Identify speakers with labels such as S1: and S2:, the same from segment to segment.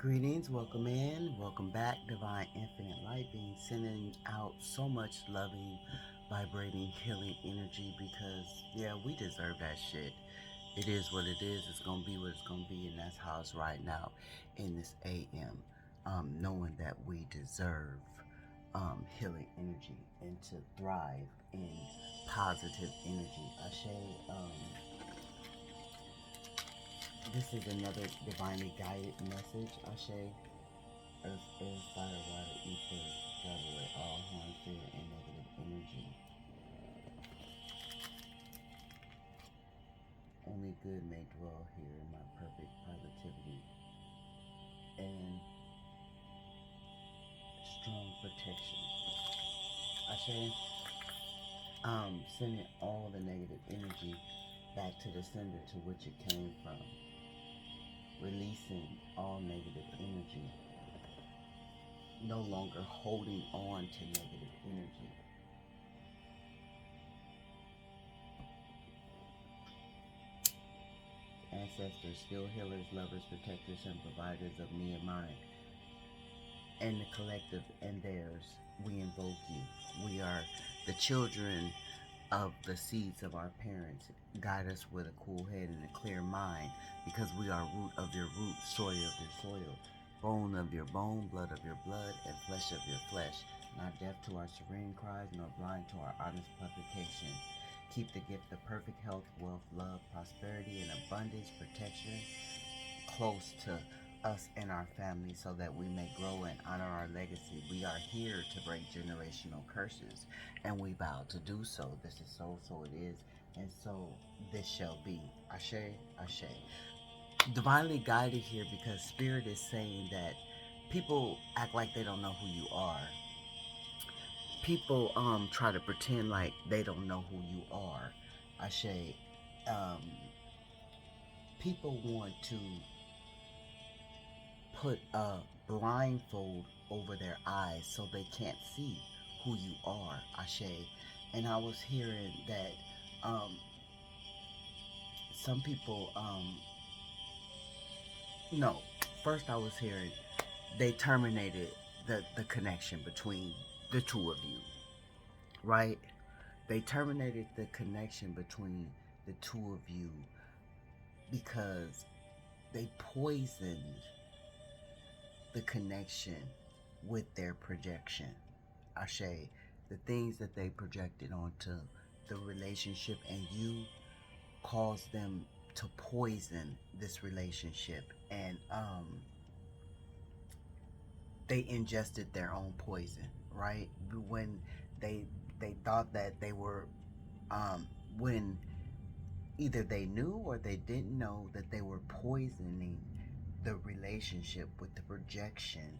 S1: Greetings, welcome in, welcome back, Divine Infinite Light being sending out so much loving, vibrating, healing energy because, yeah, we deserve that shit. It is what it is, it's gonna be what it's gonna be, and that's how it's right now in this AM. Knowing that we deserve healing energy and to thrive in positive energy. Ashe, this is another divinely guided message. Ashe, earth, air, fire, water, ether, drive away all harm, fear, and negative energy. Only good may dwell here in my perfect positivity and strong protection. Ashe, sending all the negative energy back to the sender to which it came from. Releasing all negative energy. No longer holding on to negative energy. Ancestors, skill healers, lovers, protectors, and providers of me and mine, and the collective and theirs, we invoke you. We are the children of the seeds of our parents. Guide us with a cool head and a clear mind, because we are root of your root, soil of your soil, bone of your bone, blood of your blood, and flesh of your flesh. Not deaf to our serene cries, nor blind to our honest supplication. Keep the gift of perfect health, wealth, love, prosperity, and abundance, protection close to us and our family so that we may grow and honor our legacy. We are here to break generational curses, and we vow to do so. This is so, so it is, and so this shall be. Ashe, Ashe. Divinely guided here because Spirit is saying that people act like they don't know who you are. People try to pretend like they don't know who you are. Ashe. Um, People want to put a blindfold over their eyes so they can't see who you are, Ashe. And I was hearing that some people, no, first I was hearing they terminated the connection between the two of you, right? They terminated the connection between the two of you because they poisoned the connection with their projection. Ashe, the things that they projected onto the relationship, and you caused them to poison this relationship, and they ingested their own poison, right? When they they thought that they were when either they knew or they didn't know that they were poisoning the relationship with the projection.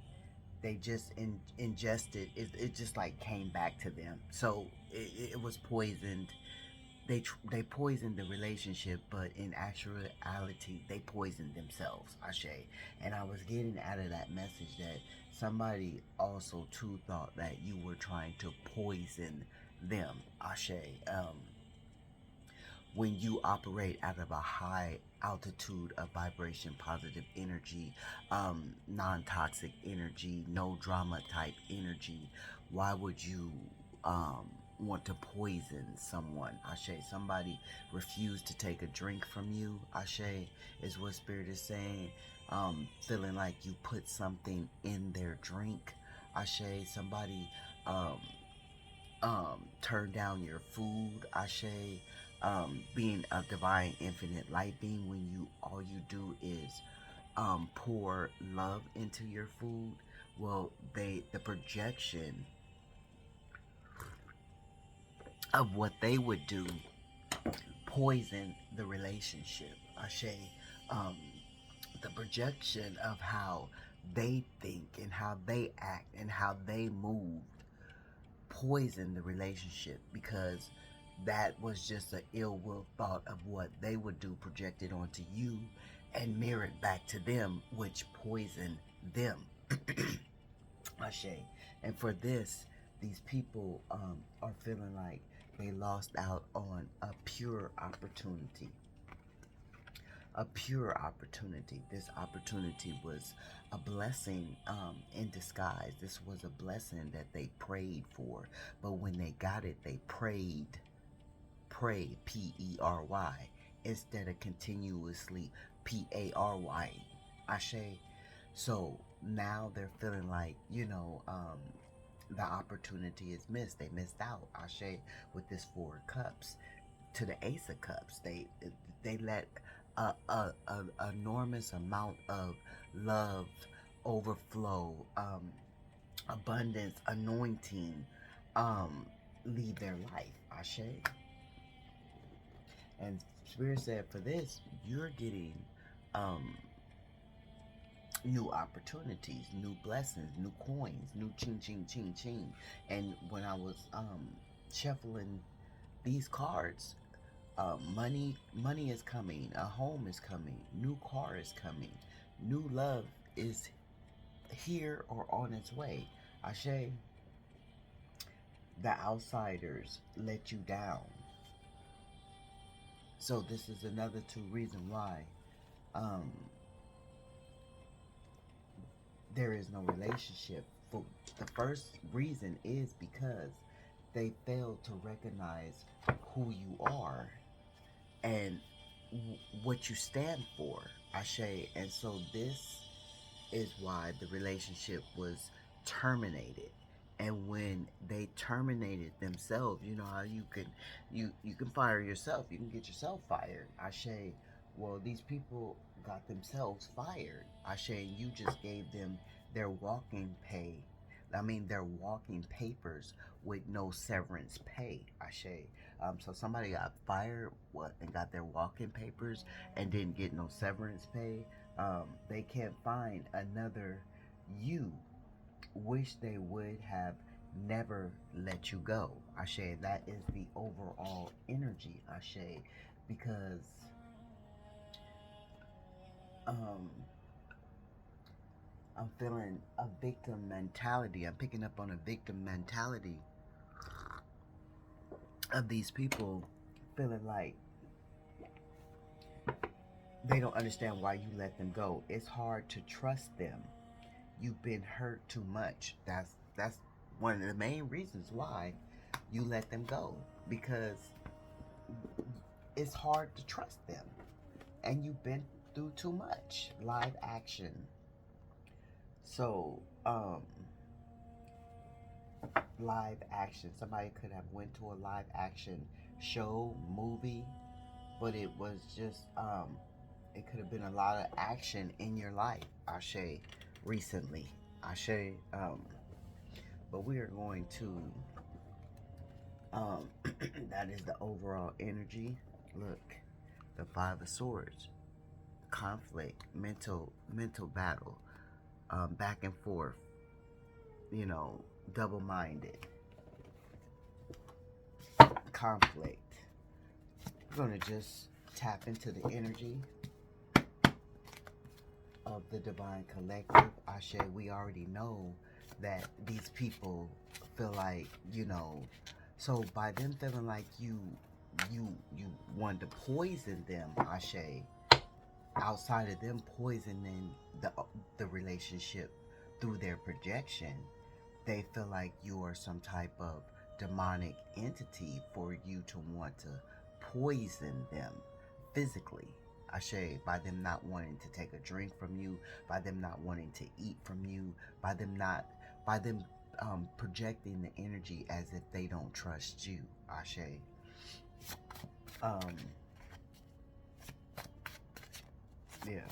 S1: They just ingested it. It just like came back to them, so it was poisoned. They poisoned the relationship, but in actuality they poisoned themselves. Ashe. And I was getting out of that message that somebody also too thought that you were trying to poison them. Ashe. When you operate out of a high altitude of vibration, positive energy, non-toxic energy, no drama type energy, why would you want to poison someone? Ashe. Somebody refused to take a drink from you. Ashe is what Spirit is saying. Feeling like you put something in their drink. Ashe. Somebody turn down your food. Ashe. Being a divine infinite light being, when you all you do is pour love into your food, well, the projection of what they would do poison the relationship. Ashe. um, the projection of how they think and how they act and how they move poison the relationship, because that was just an ill will thought of what they would do projected onto you and mirrored back to them, which poisoned them. Ashe. And for this, these people are feeling like they lost out on a pure opportunity. a pure opportunity. This opportunity was a blessing in disguise. This was a blessing that they prayed for. But when they got it, they prayed, P-E-R-Y, instead of continuously P-A-R-Y, Ashe. So now they're feeling like, the opportunity is missed. They missed out, Ashe, with this Four of Cups to the Ace of Cups. They let a enormous amount of love, overflow, abundance, anointing, leave their life, Ashe. And Spirit said, for this, you're getting new opportunities, new blessings, new coins, new ching ching ching ching. And when I was shuffling these cards, money is coming, a home is coming, new car is coming, new love is here or on its way. Ashe, the outsiders let you down. So this is another reason why there is no relationship. For the first reason is because they fail to recognize who you are and what you stand for, Ashe. And so this is why the relationship was terminated. And when they terminated themselves, you know how you can fire yourself, you can get yourself fired, Ashe. Well, these people got themselves fired, Ashe. You just gave them their walking pay, their walking papers with no severance pay, Ashe. So somebody got fired, and got their walking papers and didn't get no severance pay. They can't find another you. Wish they would have never let you go, Ashe. That is the overall energy, Ashe, because I'm feeling a victim mentality. I'm picking up on a victim mentality of these people feeling like they don't understand why you let them go. It's hard to trust them. You've been hurt too much. That's one of the main reasons why you let them go, because it's hard to trust them and you've been through too much. Live action. So live action, somebody could have went to a live action show, movie, but it was just it could have been a lot of action in your life, Ashe, recently, Ashe. But we are going to that is the overall energy. Look, the Five of Swords, conflict, mental battle, back and forth, double-minded, conflict. We're going to just tap into the energy of the Divine Collective. Ashe, we already know that these people feel like, so by them feeling like you wanted to poison them, Ashe, outside of them poisoning the relationship through their projection, they feel like you are some type of demonic entity for you to want to poison them physically, Ashe, by them not wanting to take a drink from you, by them not wanting to eat from you, by them projecting the energy as if they don't trust you, Ashe. Yeah.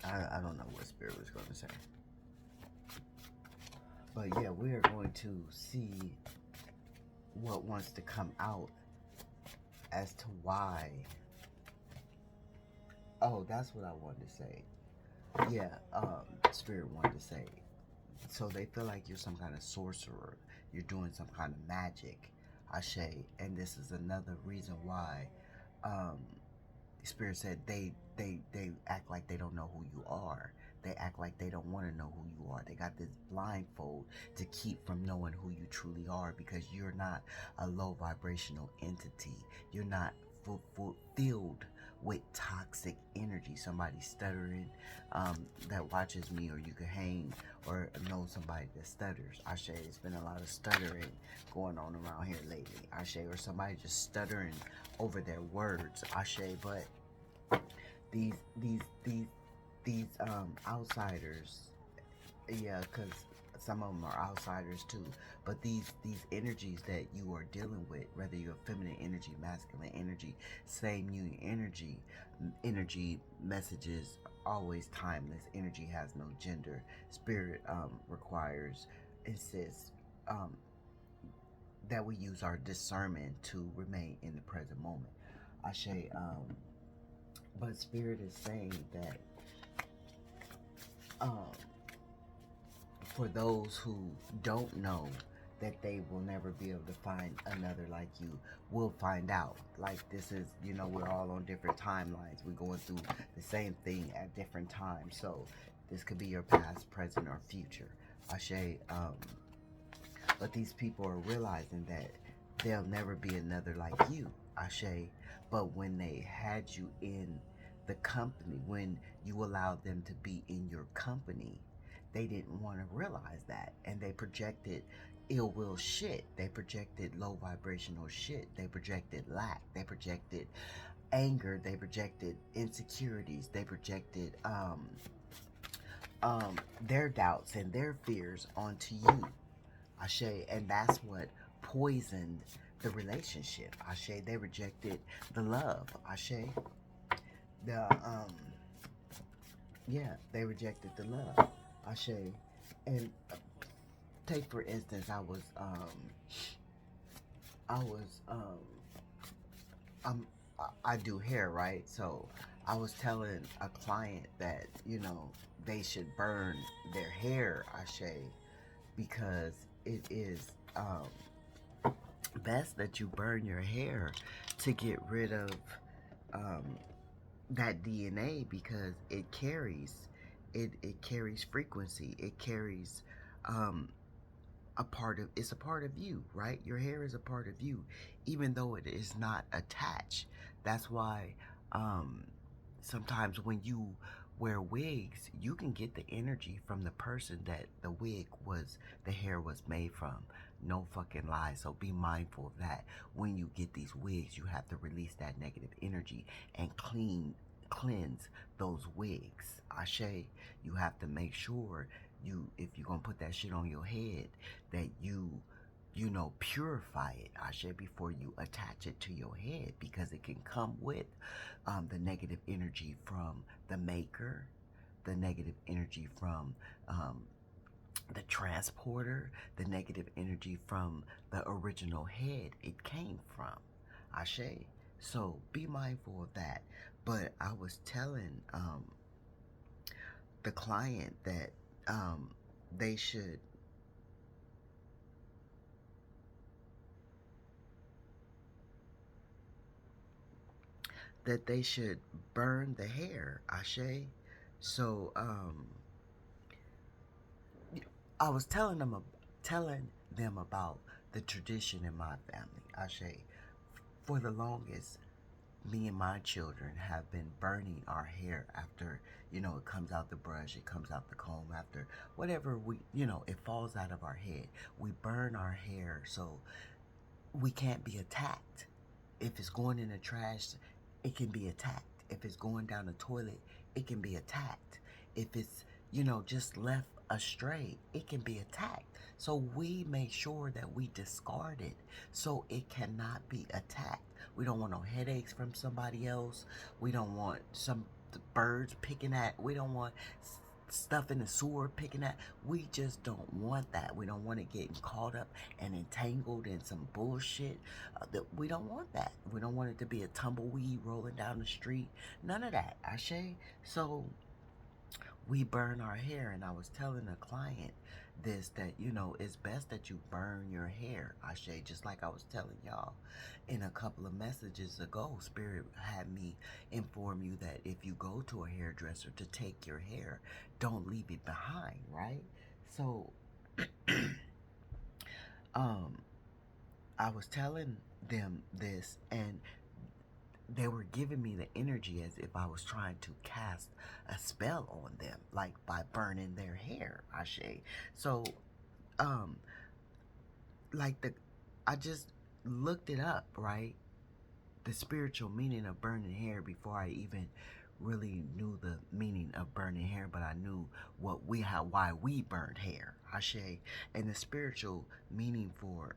S1: I don't know what Spirit was going to say. But yeah, we are going to see what wants to come out as to why. Oh, that's what I wanted to say. Yeah, Spirit wanted to say. So they feel like you're some kind of sorcerer. You're doing some kind of magic, Ashe. And this is another reason why Spirit said they act like they don't know who you are. They act like they don't want to know who you are. They got this blindfold to keep from knowing who you truly are, because you're not a low vibrational entity. You're not filled with toxic energy. Somebody stuttering that watches me, or you could hang or know somebody that stutters. Ashe, it's been a lot of stuttering going on around here lately. Ashe, or somebody just stuttering over their words. Ashe, but these outsiders, yeah, because some of them are outsiders too, but these energies that you are dealing with, whether you're feminine energy, masculine energy, same union energy messages always timeless. Energy has no gender. Spirit requires, insists, um, that we use our discernment to remain in the present moment. Ashe, but Spirit is saying that um, for those who don't know that they will never be able to find another like you, will find out. Like, this is, we're all on different timelines. We're going through the same thing at different times. So this could be your past, present, or future. Ashe, but these people are realizing that there'll never be another like you. Ashe, but when they had you in the company, when you allowed them to be in your company, they didn't want to realize that, and they projected ill will shit. They projected low vibrational shit. They projected lack. They projected anger. They projected insecurities. They projected their doubts and their fears onto you. Ashe, and that's what poisoned the relationship. Ashe, they rejected the love. Ashe, the yeah, they rejected the love. Ashe, and take for instance, I'm, I do hair, right? So I was telling a client that they should burn their hair. Ashe, because it is best that you burn your hair to get rid of that DNA, because it carries frequency. It carries it's a part of you, right? Your hair is a part of you, even though it is not attached. That's why sometimes when you wear wigs, you can get the energy from the person that the hair was made from. No fucking lie. So be mindful of that. When you get these wigs, you have to release that negative energy and cleanse those wigs. Ashe, you have to make sure if you're gonna put that shit on your head, that you purify it, Ashe, before you attach it to your head, because it can come with the negative energy from the maker, the negative energy from the transporter, the negative energy from the original head it came from. Ashe. So be mindful of that. But I was telling the client that they should burn the hair. Ashe. So I was telling them about the tradition in my family. Ashe. For the longest, me and my children have been burning our hair after, it comes out the brush, it comes out the comb, after whatever it falls out of our head. We burn our hair so we can't be attacked. If it's going in the trash, it can be attacked. If it's going down the toilet, it can be attacked. If it's, just left astray, it can be attacked. So we make sure that we discard it so it cannot be attacked. We don't want no headaches from somebody else. We don't want some birds picking at. We don't want stuff in the sewer picking at. We just don't want that. We don't want it getting caught up and entangled in some bullshit. We don't want that. We don't want it to be a tumbleweed rolling down the street. None of that. Ashe. So we burn our hair, and I was telling a client this, that it's best that you burn your hair. Ashe, just like I was telling y'all in a couple of messages ago. Spirit had me inform you that if you go to a hairdresser to take your hair, don't leave it behind, right? So I was telling them this, and they were giving me the energy as if I was trying to cast a spell on them, like by burning their hair, Ashe. So, um, like I just looked it up, right? The spiritual meaning of burning hair before I even really knew the meaning of burning hair, but I knew why we burned hair, Ashe. And the spiritual meaning for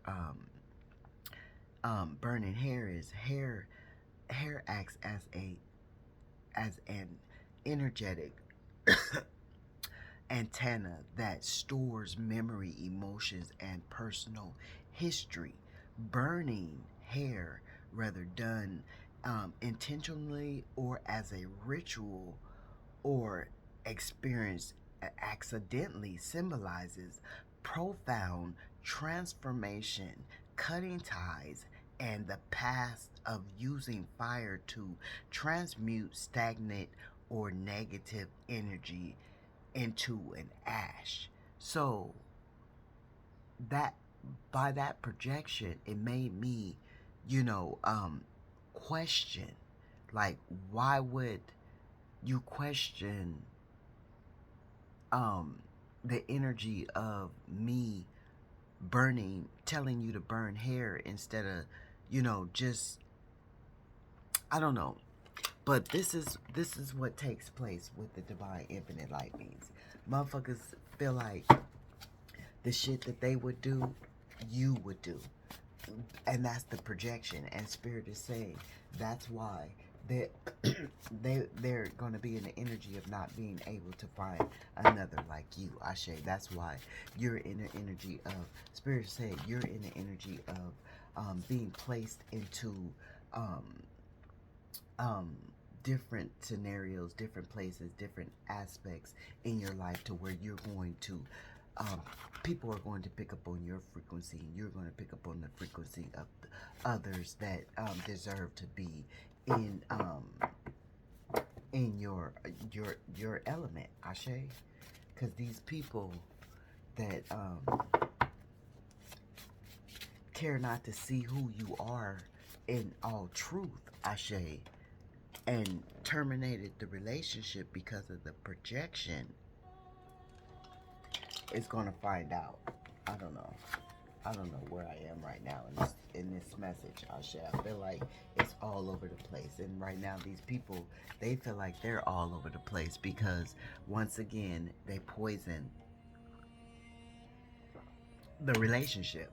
S1: burning hair is hair acts as an energetic antenna that stores memory, emotions, and personal history. Burning hair, whether done intentionally or as a ritual or experienced accidentally, symbolizes profound transformation, cutting ties, and the past of using fire to transmute stagnant or negative energy into an ash. So that by that projection, it made me, question, like, why would you question the energy of me telling you to burn hair instead of, just, I don't know. But this is what takes place with the divine infinite light beings. Motherfuckers feel like the shit that they would do, you would do. And that's the projection. And Spirit is saying that's why they they're going to be in the energy of not being able to find another like you, Ashe. That's why you're in the energy of, Spirit is saying you're in the energy of being placed into different scenarios, different places, different aspects in your life to where you're going to people are going to pick up on your frequency, and you're going to pick up on the frequency of others that deserve to be in your element, Ashe. Because these people that care not to see who you are in all truth, Ashe, and terminated the relationship because of the projection, is going to find out. I don't know. I don't know where I am right now in this message, Ashe. I feel like it's all over the place. And right now, these people, they feel like they're all over the place because, once again, they poison the relationship.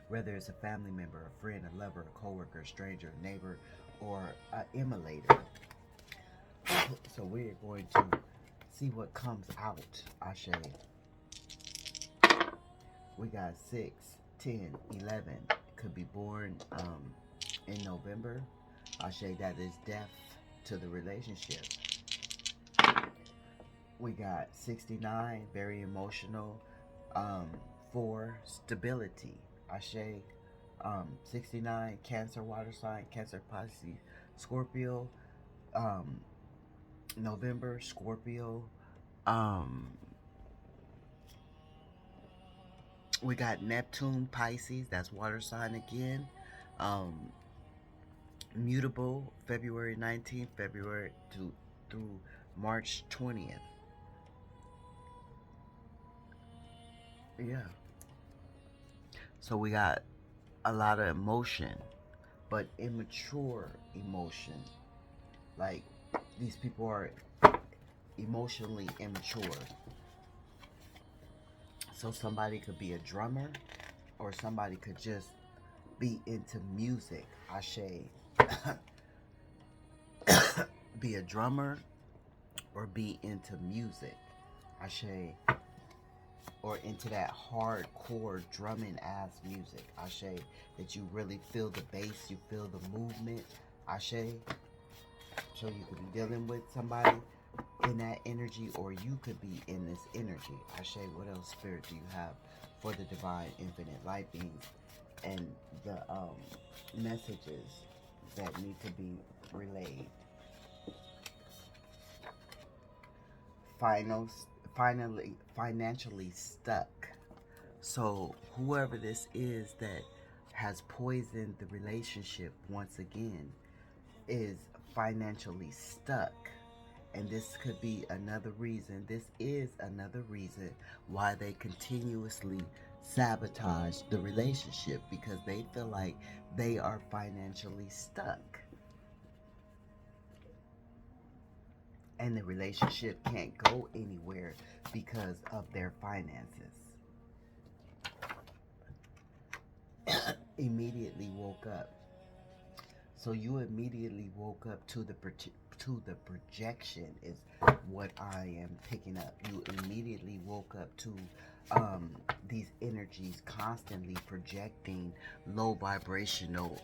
S1: Whether it's a family member, a friend, a lover, a coworker, a stranger, a neighbor, or an emulator. So we're going to see what comes out, Ashe. We got 6, 10, 11. Could be born in November. Ashe, that is death to the relationship. We got 69, very emotional. 4, stability. Ashe. 69, Cancer, water sign, Cancer, Pisces, Scorpio. November, Scorpio. We got Neptune, Pisces, that's water sign again. Mutable, February 19th, February through March 20th. Yeah. So we got a lot of emotion, but immature emotion. Like, these people are emotionally immature. So somebody could be a drummer, or somebody could just be into music, Ashe. Be a drummer or be into music, Ashe. Or into that hardcore drumming ass music, Ashe. That you really feel the bass, you feel the movement, Ashe. So you could be dealing with somebody in that energy, or you could be in this energy, Ashe. What else, Spirit, do you have for the divine infinite light beings and the messages that need to be relayed? Financially stuck. So whoever this is that has poisoned the relationship once again, is financially stuck. And this could be another reason, this is another reason why they continuously sabotage the relationship, because they feel like they are financially stuck. And the relationship can't go anywhere because of their finances. Immediately woke up. So you immediately woke up to the projection is what I am picking up. You immediately woke up to these energies constantly projecting low vibrational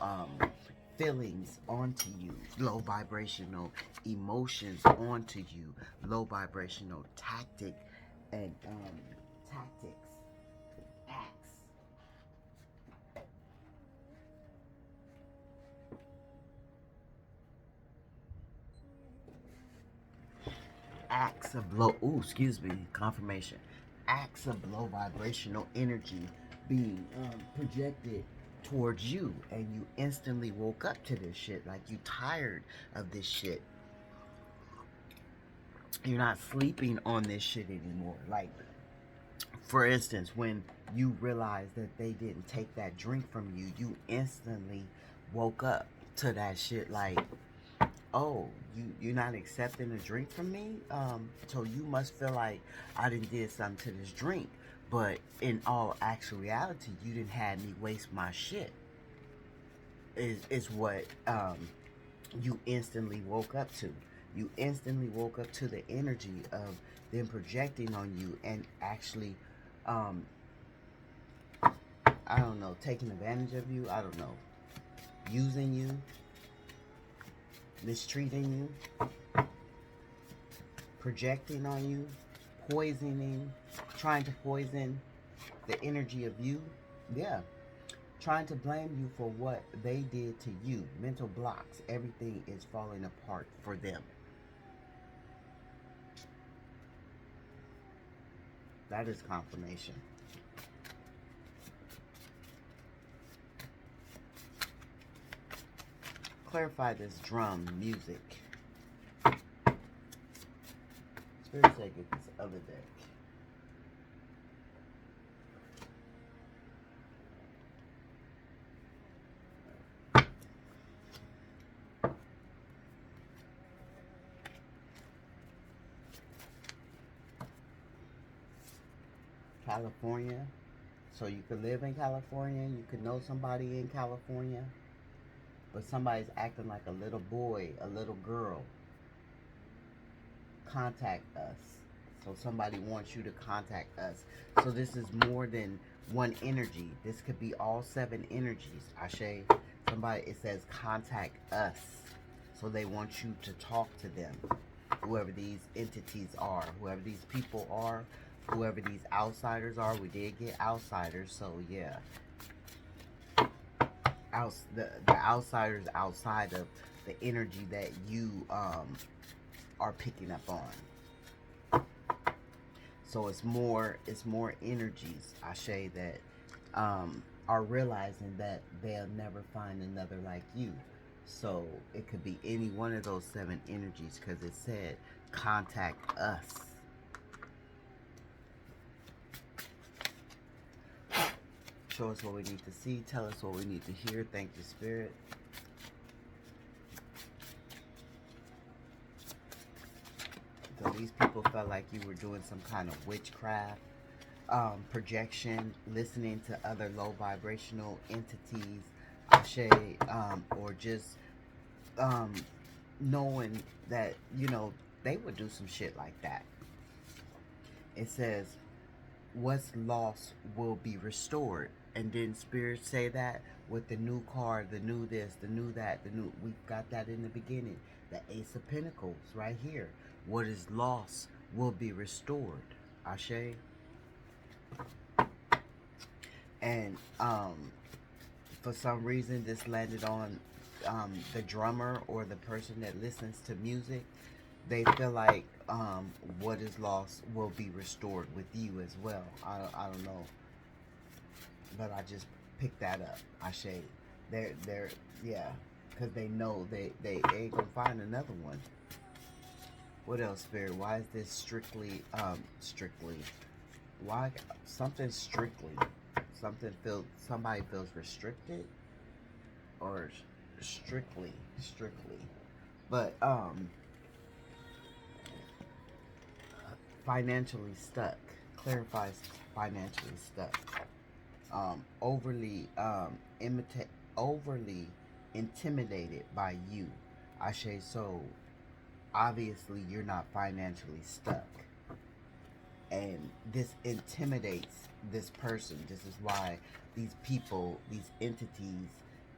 S1: feelings onto you, low vibrational emotions onto you, low vibrational tactic and tactics, acts of low, confirmation, acts of low vibrational energy being projected towards you, and you instantly woke up to this shit. Like, you tired of this shit. You're not sleeping on this shit anymore. Like, for instance, when you realized that they didn't take that drink from you, you instantly woke up to that shit. Like, oh, you're not accepting a drink from me? So you must feel like I done did something to this drink. But in all actuality, you didn't have me waste my shit. Is what you instantly woke up to. You instantly woke up to the energy of them projecting on you and actually, I don't know, taking advantage of you. I don't know, using you, mistreating you, projecting on you, poisoning, trying to poison the energy of you. Yeah. Trying to blame you for what they did to you. Mental blocks. Everything is falling apart for them. That is confirmation. Clarify this drum music. Spirit say get this other deck. California. So you could live in California. You could know somebody in California. But somebody's acting like a little boy, a little girl. Contact us. So somebody wants you to contact us. So this is more than one energy. This could be all 7 energies. Ashe. Somebody, it says contact us. So they want you to talk to them. Whoever these entities are. Whoever these people are. Whoever these outsiders are. We did get outsiders. So yeah. The outsiders outside of the energy that you are picking up on. So it's more energies, Ashe, that are realizing that they'll never find another like you. So it could be any one of those 7 energies, because it said contact us. Show us what we need to see. Tell us what we need to hear. Thank you, Spirit. So these people felt like you were doing some kind of witchcraft, projection, listening to other low vibrational entities, Ashe, or just knowing that, you know, they would do some shit like that. It says, what's lost will be restored. And then spirits say that with the new card, the new this, the new that, the new, we've got that in the beginning. The Ace of Pentacles right here. What is lost will be restored. Ashe. And for some reason this landed on the drummer or the person that listens to music. They feel like what is lost will be restored with you as well. I don't know, but I just picked that up. Ashe. Yeah. because they know they ain't gonna find another one. What else, Spirit? Why is this strictly, why something strictly? Somebody feels restricted, or strictly. But, financially stuck. Clarifies financially stuck. Overly, overly intimidated by you. Ashe, so obviously you're not financially stuck. And this intimidates this person. This is why these people, these entities,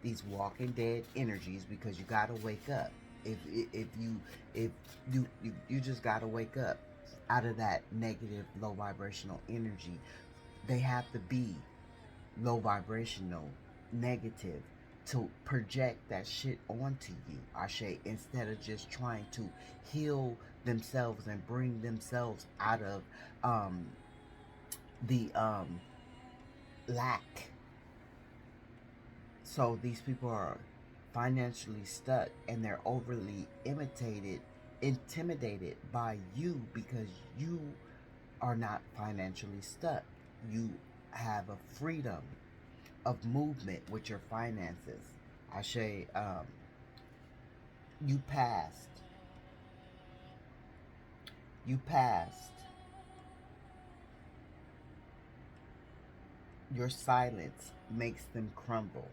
S1: these walking dead energies, because you gotta wake up. If you just gotta wake up out of that negative, low vibrational energy. They have to be low vibrational, negative, to project that shit onto you, Ashe, instead of just trying to heal themselves and bring themselves out of the lack. So these people are financially stuck, and they're overly intimidated by you, because you are not financially stuck. You have a freedom of movement with your finances. Ashe, you passed. You passed. Your silence makes them crumble.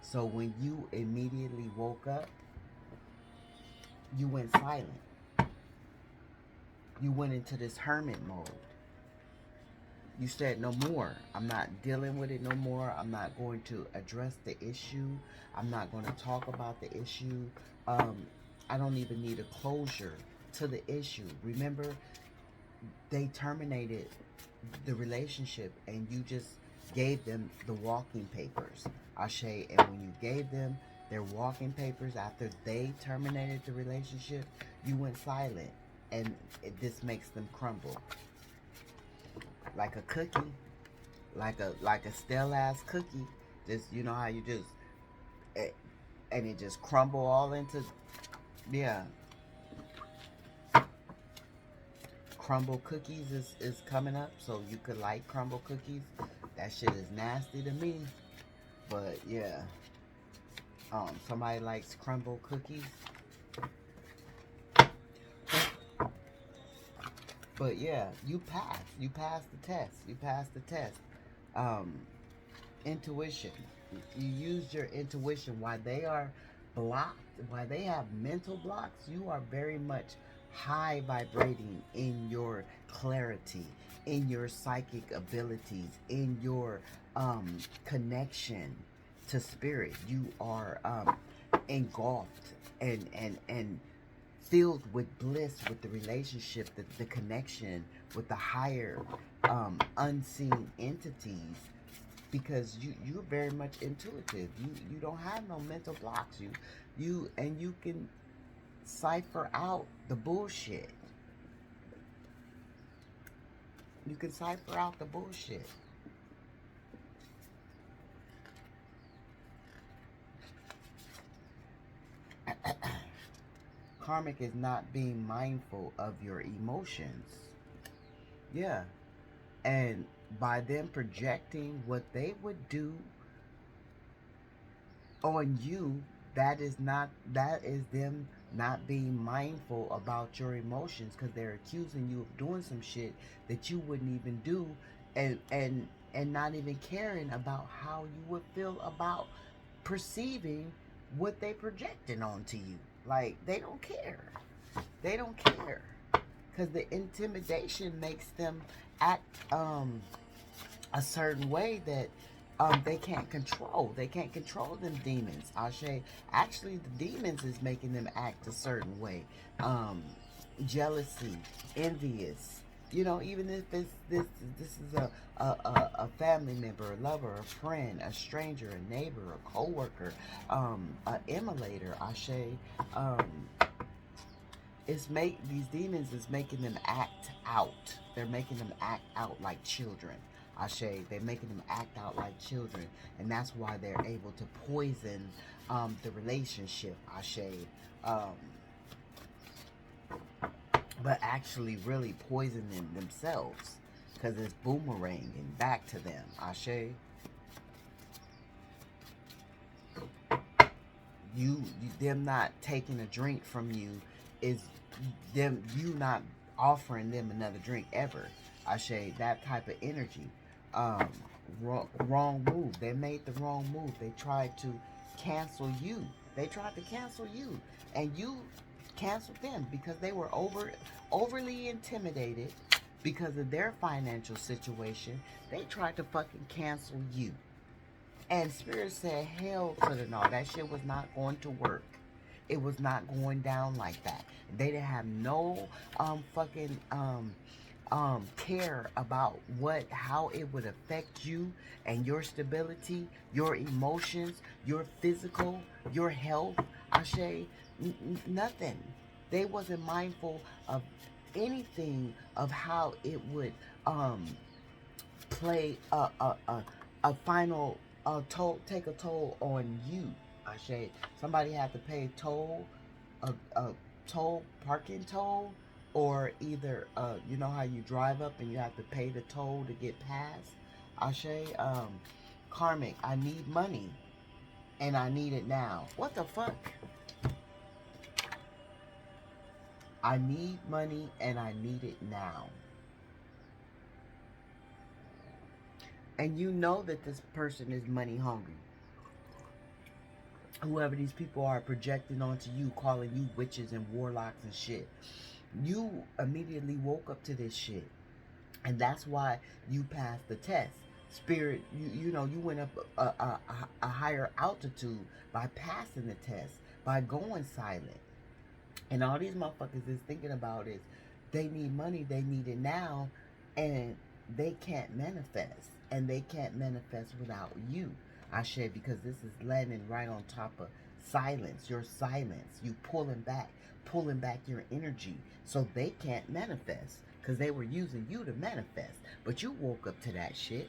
S1: So when you immediately woke up, you went silent. You went into this hermit mode. You said, no more. I'm not dealing with it no more. I'm not going to address the issue. I'm not going to talk about the issue. I don't even need a closure to the issue. Remember, they terminated the relationship, and you just gave them the walking papers, Ashe. And when you gave them their walking papers after they terminated the relationship, you went silent, and this makes them crumble like a cookie, like a stale ass cookie. Just, you know how you just and it just crumble all into, yeah. Crumble cookies is coming up, so you could like crumble cookies. That shit is nasty to me, but yeah. Somebody likes crumble cookies. But yeah, you passed. You passed the test. You passed the test. Intuition. You used your intuition. While they are blocked, while they have mental blocks, you are very much high vibrating in your clarity, in your psychic abilities, in your connection to spirit. You are engulfed and filled with bliss with the relationship, the connection with the higher unseen entities, because you're very much intuitive. You don't have no mental blocks. You can cipher out the bullshit. You can cipher out the bullshit. Karmic is not being mindful of your emotions. Yeah. And by them projecting what they would do on you, that is them not being mindful about your emotions, because they're accusing you of doing some shit that you wouldn't even do, and not even caring about how you would feel about perceiving what they projecting onto you. Like, they don't care. They don't care, because the intimidation makes them act a certain way that they can't control. They can't control them demons. Ashe. Actually, the demons is making them act a certain way. Jealousy, envious. You know, even if this is a family member, a lover, a friend, a stranger, a neighbor, a coworker, a emulator. Ashe. These demons is making them act out. They're making them act out like children. Ashe, they're making them act out like children, and that's why they're able to poison the relationship, Ashe, um, but actually really poisoning themselves because it's boomeranging back to them, Ashe. Them not taking a drink from you is you not offering them another drink ever. Ashe, that type of energy. Wrong move. They made the wrong move. They tried to cancel you. They tried to cancel you, and you canceled them because they were overly intimidated because of their financial situation. They tried to fucking cancel you. And Spirit said, hell to the no. That shit was not going to work. It was not going down like that. They didn't have no fucking care about how it would affect you and your stability, your emotions, your physical, your health. Ashe, nothing. They wasn't mindful of anything of how it would play a final toll, take a toll on you. Ashe, somebody had to pay a toll, parking toll, or either you know how you drive up and you have to pay the toll to get past. Ashe, Karmic, I need money and I need it now. What the fuck? I need money and I need it now. And you know that this person is money hungry. Whoever these people are projecting onto you, calling you witches and warlocks and shit. You immediately woke up to this shit. And that's why you passed the test. Spirit, you know, you went up a higher altitude by passing the test, by going silent. And all these motherfuckers is thinking about is they need money, they need it now, and they can't manifest. And they can't manifest without you, Ashe, because this is landing right on top of silence, your silence, you pulling back your energy so they can't manifest because they were using you to manifest. But you woke up to that shit.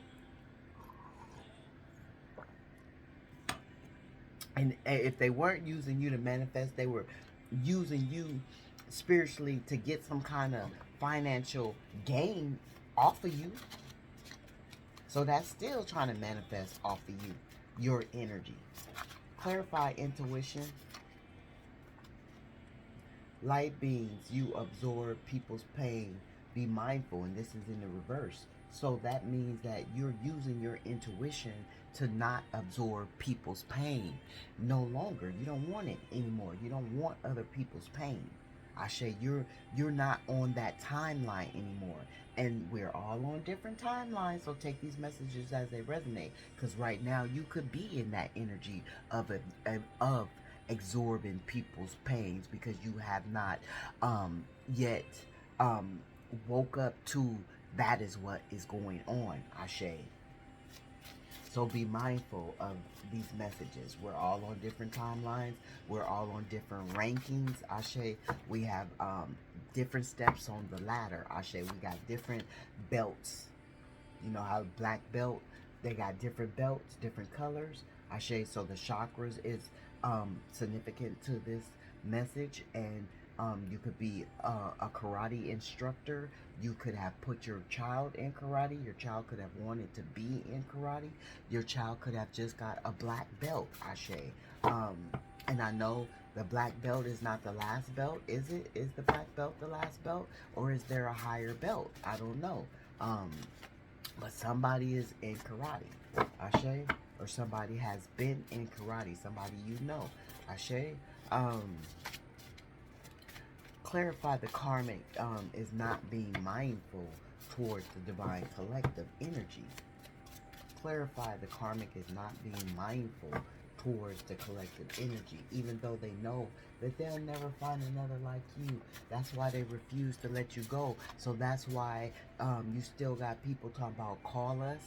S1: And if they weren't using you to manifest, they were using you spiritually to get some kind of financial gain off of you. So that's still trying to manifest off of you, your energy. Clarify intuition. Light beings, you absorb people's pain. Be mindful, and this is in the reverse. So that means that you're using your intuition to not absorb people's pain. No longer. You don't want it anymore. You don't want other people's pain. Ashe, you're not on that timeline anymore. And we're all on different timelines, so take these messages as they resonate. Because right now, you could be in that energy of absorbing people's pains because you have not yet woke up to that is what is going on, Ashe. So be mindful of these messages. We're all on different timelines. We're all on different rankings, Ashe. We have different steps on the ladder, Ashe. We got different belts. You know how black belt, they got different belts, different colors, Ashe. So the chakras is significant to this message, and you could be a karate instructor. You could have put your child in karate. Your child could have wanted to be in karate. Your child could have just got a black belt, Ashe. And I know the black belt is not the last belt. Is it? Is the black belt the last belt? Or is there a higher belt? I don't know. But somebody is in karate, Ashe. Or somebody has been in karate. Somebody you know, Ashe. Clarify the karmic is not being mindful towards the divine collective energy. Clarify the karmic is not being mindful towards the collective energy, even though they know that they'll never find another like you. That's why they refuse to let you go. So that's why you still got people talking about call us.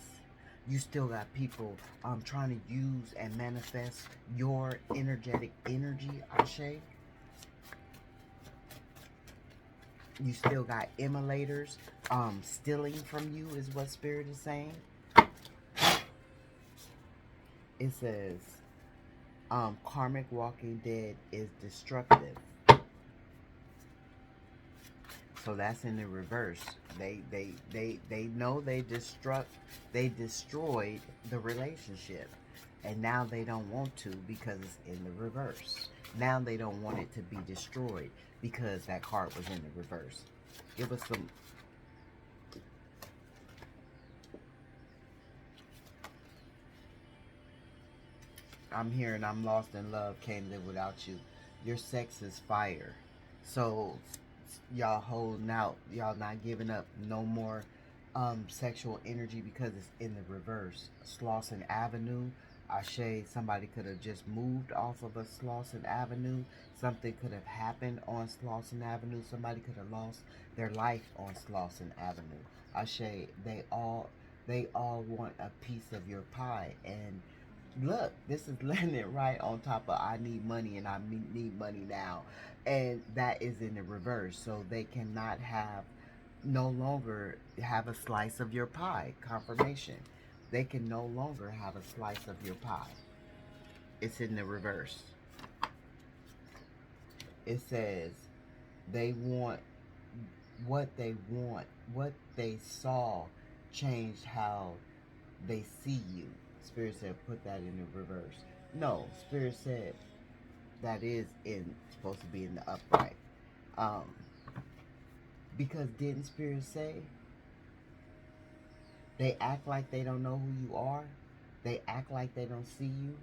S1: You still got people trying to use and manifest your energetic energy, Ashe. You still got emulators stealing from you is what Spirit is saying. It says, Karmic walking dead is destructive. So that's in the reverse. They know they destroyed the relationship. And now they don't want to because it's in the reverse. Now they don't want it to be destroyed because that card was in the reverse. Give us some. I'm hearing I'm lost in love, can't live without you. Your sex is fire. So y'all holding out, y'all not giving up no more sexual energy because it's in the reverse. Slauson Avenue, Ashe, somebody could have just moved off of a Slauson Avenue. Something could have happened on Slauson Avenue. Somebody could have lost their life on Slauson Avenue. Ashe, they all want a piece of your pie. And look, this is landing right on top of I need money and I need money now. And that is in the reverse. So they cannot have, no longer have a slice of your pie. Confirmation. They can no longer have a slice of your pie. It's in the reverse. It says they want what they saw changed how they see you. Spirit said put that in the reverse. No, Spirit said that is in supposed to be in the upright. Because didn't Spirit say they act like they don't know who you are? They act like they don't see you.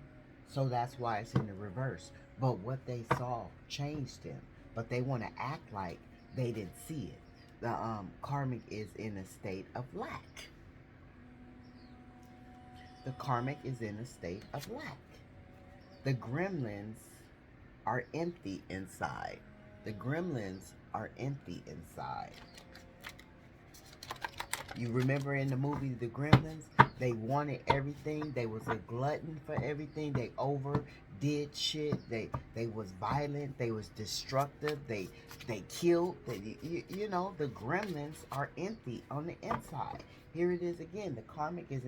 S1: So that's why it's in the reverse. But what they saw changed them. But they want to act like they didn't see it. The karmic is in a state of lack. The karmic is in a state of lack. The gremlins are empty inside. The gremlins are empty inside. You remember in the movie The Gremlins? They wanted everything. They was a glutton for everything. They overdid shit. They was violent. They was destructive. They killed. You know, the gremlins are empty on the inside. Here it is again. The karmic is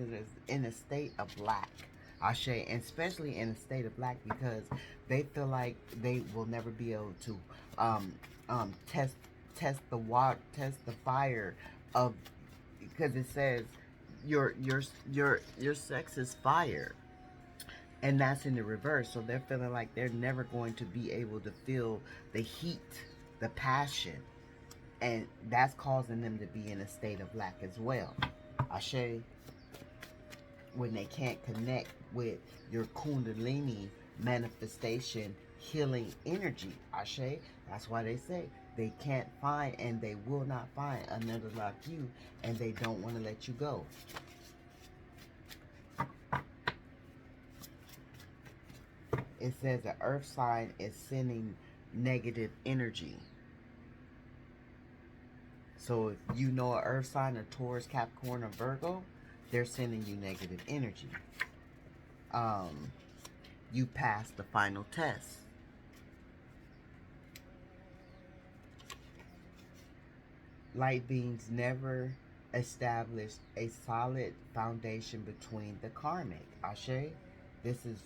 S1: in a state of lack. Ashe, and especially in a state of lack because they feel like they will never be able to test the fire of, because it says your sex is fire, and that's in the reverse. So they're feeling like they're never going to be able to feel the heat, the passion, and that's causing them to be in a state of lack as well. Ashe, when they can't connect with your kundalini manifestation healing energy. Ashe, that's why they say they can't find and they will not find another like you, and they don't want to let you go. It says the earth sign is sending negative energy. So if you know an earth sign, a Taurus, Capricorn, or Virgo, they're sending you negative energy. You passed the final test. Light beings never established a solid foundation between the karmic. Ashe, this is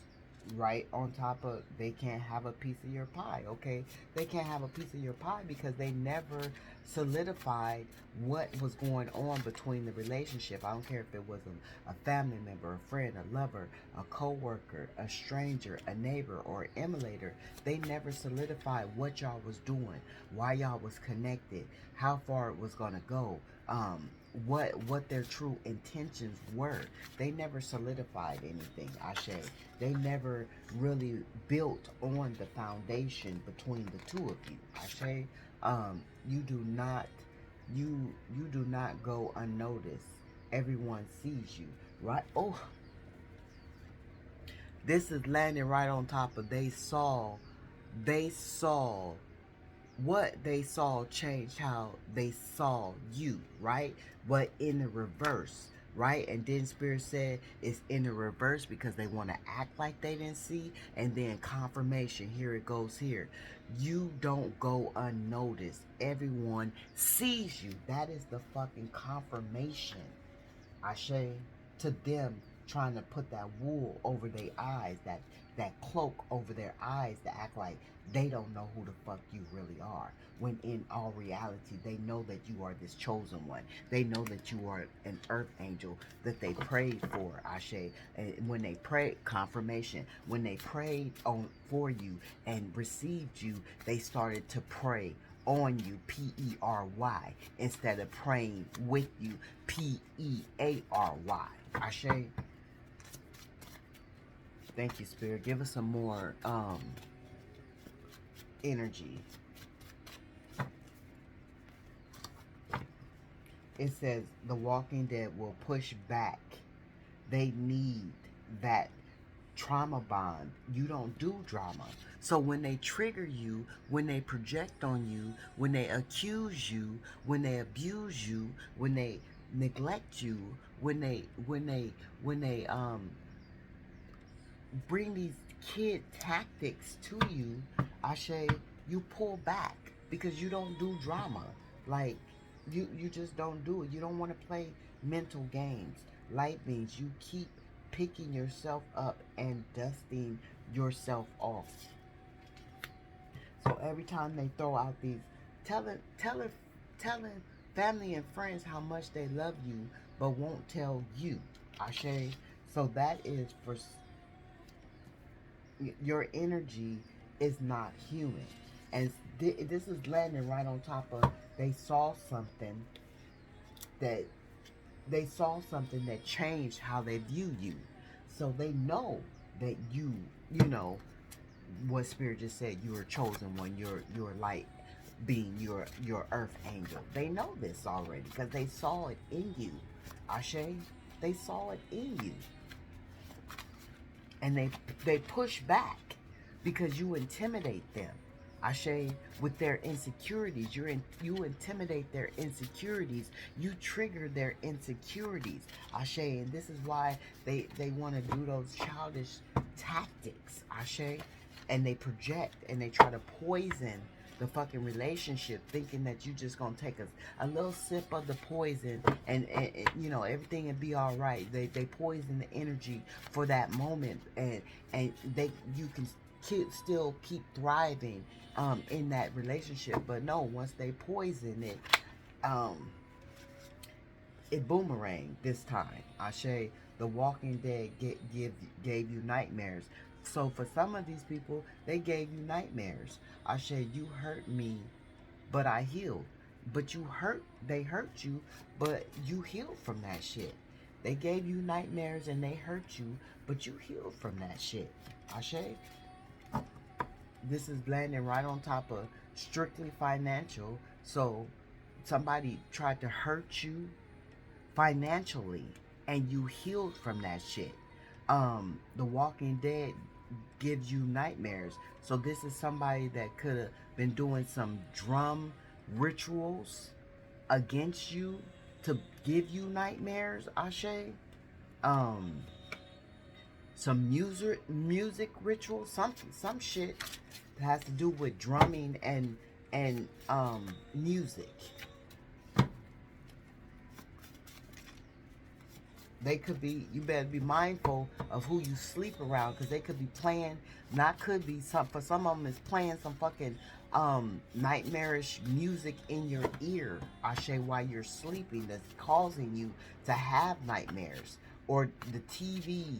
S1: right on top of, they can't have a piece of your pie, okay? They can't have a piece of your pie because they never solidified what was going on between the relationship. I don't care if it was a family member, a friend, a lover, a co-worker, a stranger, a neighbor, or an emulator. They never solidified what y'all was doing, why y'all was connected, how far it was going to go, what their true intentions were. They never solidified anything, Ashe. They never really built on the foundation between the two of you, Ashe. You do not go unnoticed. Everyone sees you, right? Oh, this is landing right on top of they saw what they saw changed how they saw you, right? But in the reverse, right? And then Spirit said it's in the reverse because they want to act like they didn't see. And then confirmation, here it goes here. You don't go unnoticed. Everyone sees you. That is the fucking confirmation, Ashe, to them trying to put that wool over their eyes, that cloak over their eyes, to act like they don't know who the fuck you really are, when in all reality they know that you are this chosen one. They know that you are an earth angel that they prayed for, Ashe. And when they prayed, confirmation, when they prayed on for you and received you, they started to pray on you, P-E-R-Y, instead of praying with you, P-E-A-R-Y. Ashe. Thank you, Spirit. Give us some more energy. It says the Walking Dead will push back. They need that trauma bond. You don't do drama. So when they trigger you, when they project on you, when they accuse you, when they abuse you, when they neglect you, when they bring these kid tactics to you, Ashe, you pull back because you don't do drama. Like, you just don't do it. You don't want to play mental games. Light means you keep picking yourself up and dusting yourself off. So every time they throw out these, telling family and friends how much they love you, but won't tell you, Ashe. So that is for your energy is not human. And this is landing right on top of, they saw something that changed how they view you. So they know that you know what Spirit just said, you're a chosen one, you're light being, your earth angel. They know this already because they saw it in you, Ashe. They saw it in you. And they push back because you intimidate them, Ashe, with their insecurities. You intimidate their insecurities. You trigger their insecurities, Ashe. And this is why they want to do those childish tactics, Ashe. And they project and they try to poison the fucking relationship, thinking that you just gonna take a little sip of the poison and you know, everything will be all right. They poison the energy for that moment, and you can still keep thriving in that relationship. But no, once they poison it, it boomerang this time, Ashe. The Walking Dead gave you nightmares. So for some of these people, they gave you nightmares. Ashe, you hurt me, but I healed. But they hurt you, but you healed from that shit. They gave you nightmares and they hurt you, but you healed from that shit, Ashe. This is landing right on top of strictly financial. So somebody tried to hurt you financially and you healed from that shit. The Walking Dead gives you nightmares. So this is somebody that could have been doing some drum rituals against you to give you nightmares, Ashe. Some music rituals, some shit that has to do with drumming and music. They could be, you better be mindful of who you sleep around, because they could be playing, for some of them it's playing some fucking nightmarish music in your ear, Ashe, while you're sleeping, that's causing you to have nightmares. Or the TV,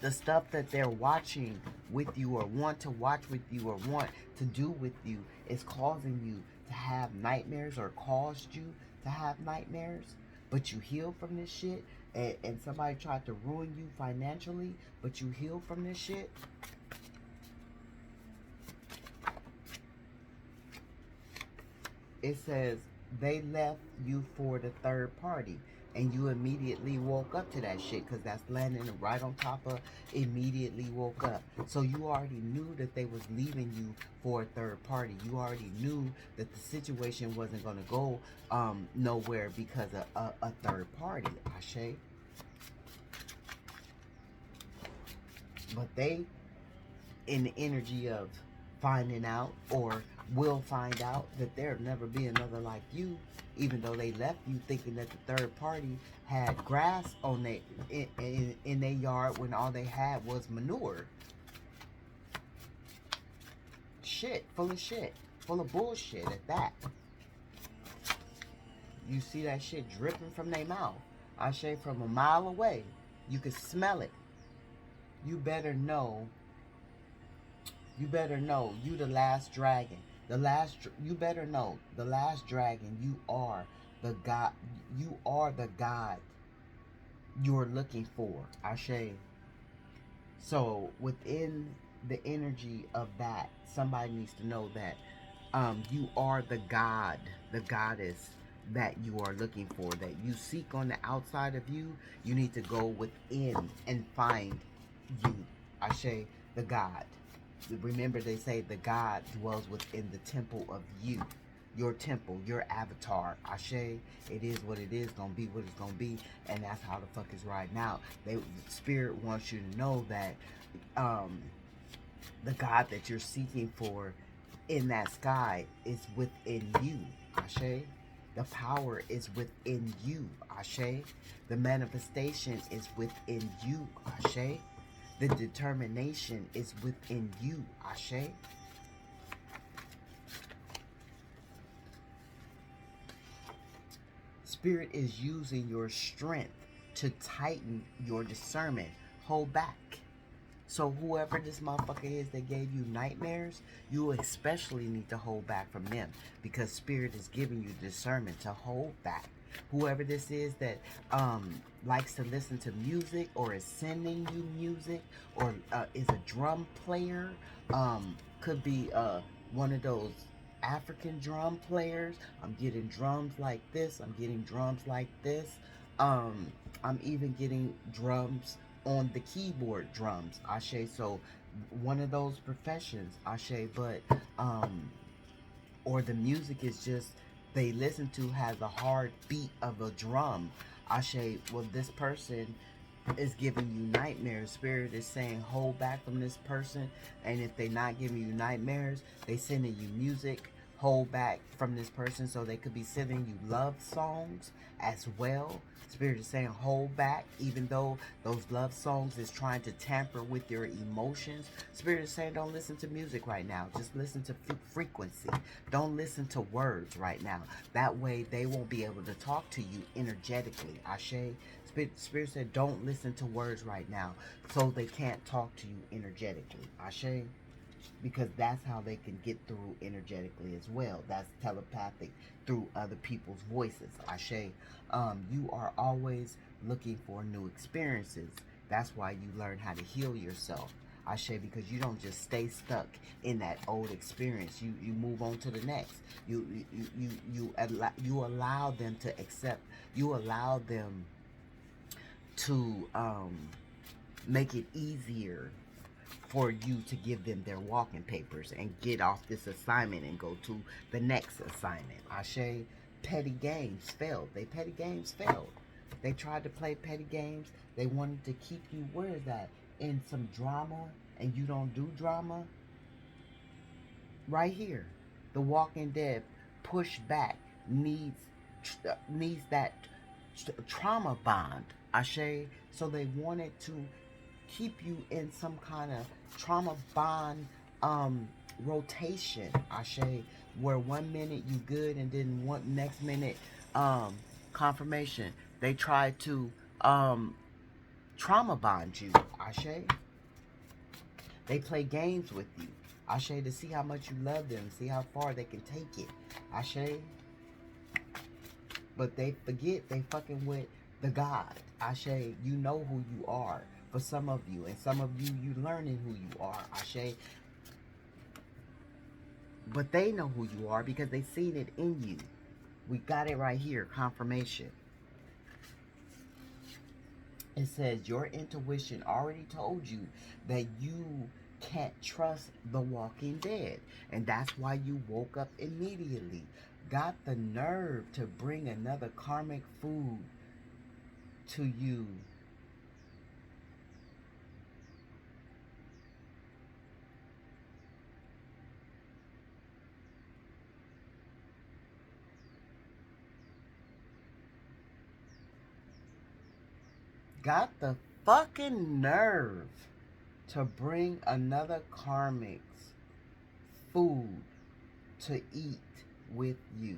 S1: the stuff that they're watching with you, or want to watch with you, or want to do with you, is causing you to have nightmares, or caused you to have nightmares. But you heal from this shit, and somebody tried to ruin you financially, but you heal from this shit. It says they left you for the third party, and you immediately woke up to that shit, because that's landing right on top of immediately woke up. So you already knew that they was leaving you for a third party. You already knew that the situation wasn't going to go nowhere because of a third party, Ashe. But they, in the energy of finding out, or will find out, that there'll never be another like you, even though they left you thinking that the third party had grass on in their yard when all they had was manure. Shit, full of bullshit at that. You see that shit dripping from their mouth. I say from a mile away, you can smell it. You better know. You better know you the last dragon. You better know the last dragon. You are the God. You are the God you're looking for. Ashe. So within the energy of that, somebody needs to know that you are the God, the goddess that you are looking for, that you seek on the outside of you. You need to go within and find you. Ashe, the God. Remember, they say the God dwells within the temple of you. Your temple, your avatar. Ashe, it is what it is, gonna be what it's gonna be, and that's how the fuck is right now. Spirit wants you to know that the God that you're seeking for in that sky is within you. Ashe. The power is within you. Ashe. The manifestation is within you. Ashe. The determination is within you. Ashe. Spirit is using your strength to tighten your discernment. Hold back. So whoever this motherfucker is that gave you nightmares, you especially need to hold back from them, because Spirit is giving you discernment to hold back. Whoever this is that likes to listen to music, or is sending you music, or is a drum player, could be one of those African drum players. I'm getting drums like this. I'm getting drums like this. I'm even getting drums on the keyboard drums. Ashe. So one of those professions. Ashe. But or the music is just they listen to has a hard beat of a drum. Ashe. Well, this person is giving you nightmares. Spirit is saying hold back from this person, and if they're not giving you nightmares, they sending you music. Hold back from this person, so they could be sending you love songs as well. Spirit is saying hold back, even though those love songs is trying to tamper with your emotions. Spirit is saying don't listen to music right now. Just listen to frequency. Don't listen to words right now. That way they won't be able to talk to you energetically. Ashe. Spirit said don't listen to words right now, so they can't talk to you energetically. Ashe. Because that's how they can get through energetically as well. That's telepathic through other people's voices. Ashe. You are always looking for new experiences. That's why you learn how to heal yourself. Ashe, because you don't just stay stuck in that old experience. You move on to the next. You allow them to accept. You allow them to make it easier for you to give them their walking papers and get off this assignment and go to the next assignment. Ashe. Petty games failed. Petty games failed. They tried to play petty games. They wanted to keep you, where is that? In some drama, and you don't do drama. Right here. The Walking Dead push back needs that trauma bond. Ashe. So they wanted to keep you in some kind of trauma bond rotation. Ashe. Where 1 minute you good, and then next minute confirmation. They try to trauma bond you. Ashe. They play games with you. Ashe. To see how much you love them, see how far they can take it. Ashe. But they forget they fucking with the God. Ashe. You know who you are. For some of you, and some of you learning who you are. Ashe. But they know who you are because they seen it in you. We got it right here, confirmation. It says your intuition already told you that you can't trust the Walking Dead, and that's why you woke up immediately. Got the nerve to bring another karmic food to you. got the fucking nerve to bring another karmic's food to eat with you.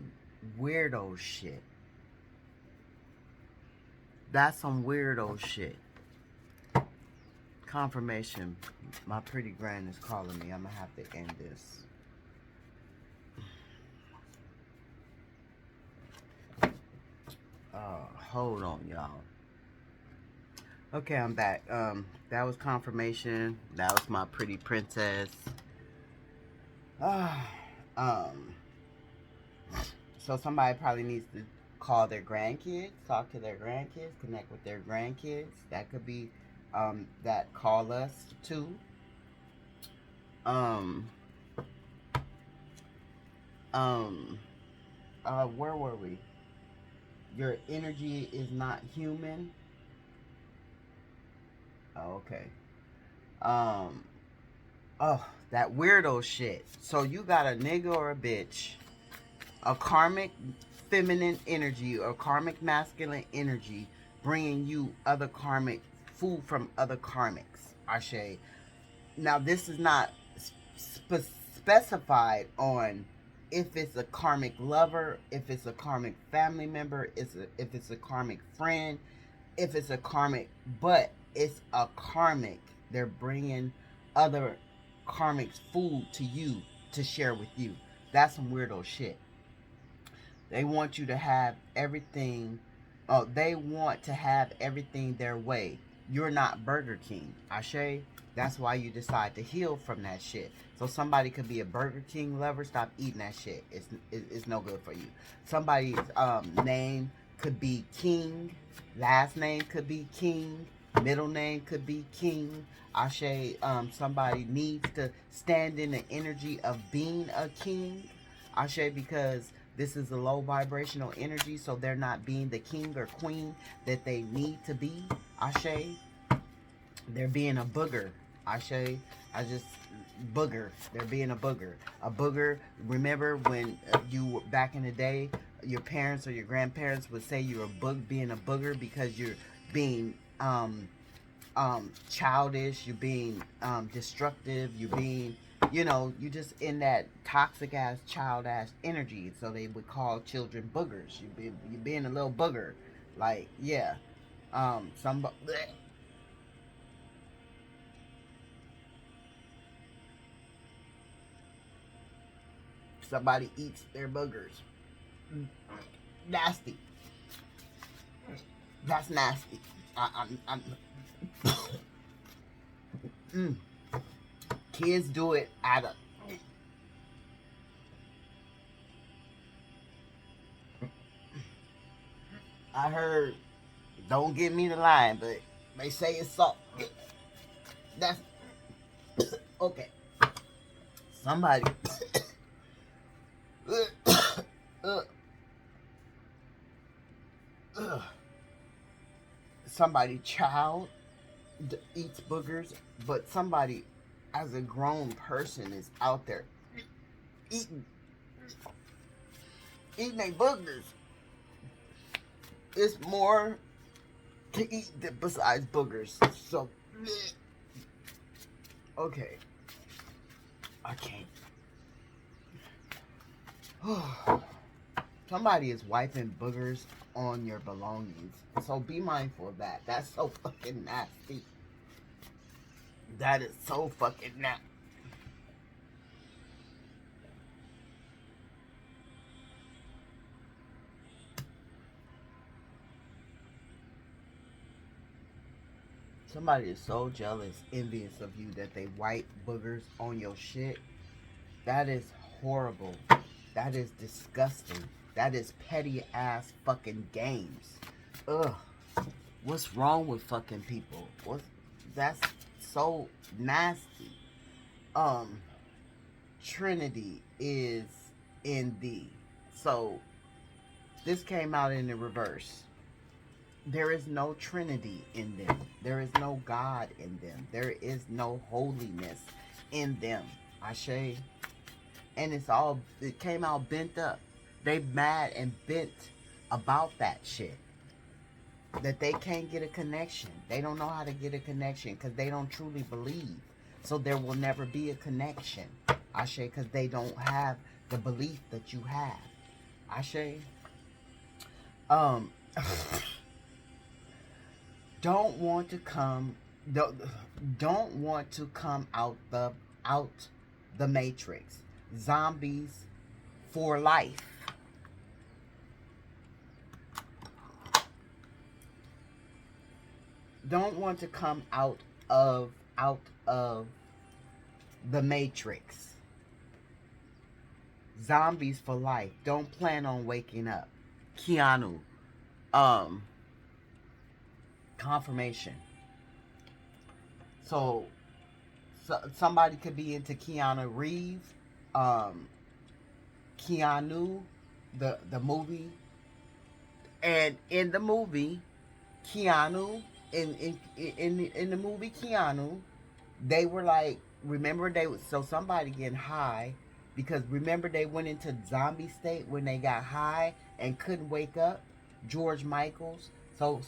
S1: Weirdo shit. That's some weirdo shit. Confirmation. My pretty grand is calling me. I'm gonna have to end this. Hold on, y'all. Okay, I'm back. That was confirmation. That was my pretty princess. So somebody probably needs to call their grandkids, talk to their grandkids, connect with their grandkids. That could be, that call us too. Where were we? Your energy is not human. Oh, okay. Oh, that weirdo shit. So you got a nigga or a bitch, a karmic feminine energy or karmic masculine energy bringing you other karmic food from other karmics. Ashe. Now this is not specified on if it's a karmic lover, if it's a karmic family member, if it's a karmic friend, if it's a karmic, but it's a karmic. They're bringing other karmic's food to you to share with you. That's some weirdo shit. They want you to have everything. Oh, they want to have everything their way. You're not Burger King, Ashe. That's why you decide to heal from that shit. So somebody could be a Burger King lover. Stop eating that shit. It's no good for you. Somebody's name could be King. Last name could be King. Middle name could be King. Ashe. Somebody needs to stand in the energy of being a king. Ashe, because this is a low vibrational energy, so they're not being the king or queen that they need to be. Ashe. They're being a booger. Ashe. I just booger. They're being a booger. A booger. Remember when you were back in the day, your parents or your grandparents would say you're being a booger because you're being childish, you're being destructive, you're being, you just in that toxic ass child ass energy. So they would call children boogers. You're being a little booger. Like, yeah. Somebody eats their boogers. Nasty. That's nasty. I'm Kids do it out of. I heard, don't get me the line, but they say it's salt. That's okay. Somebody somebody child eats boogers, but somebody as a grown person is out there eating their boogers. It's more to eat besides boogers. So okay, I can't. Somebody is wiping boogers on your belongings, so be mindful of that. That's so fucking nasty. That is so fucking nasty. Somebody is so jealous, envious of you that they wipe boogers on your shit. That is horrible. That is disgusting. That is petty ass fucking games. Ugh. What's wrong with fucking people? That's so nasty. Trinity is in thee. So this came out in the reverse. There is no Trinity in them. There is no God in them. There is no holiness in them. Ashe. And it came out bent up. They mad and bent about that shit. that they can't get a connection. They don't know how to get a connection because they don't truly believe. So there will never be a connection. Ashe, because they don't have the belief that you have. Ashe. Um, don't want to come. Don't want to come out the matrix. Zombies for life. Don't want to come out of the matrix. Zombies for life. Don't plan on waking up. Keanu. Um Confirmation. So, somebody could be into Keanu Reeves. Um Keanu, the movie. And in the movie, Keanu, in the movie Keanu, they were like, remember they was, so somebody getting high, because remember they went into zombie state when they got high and couldn't wake up. George Michaels. So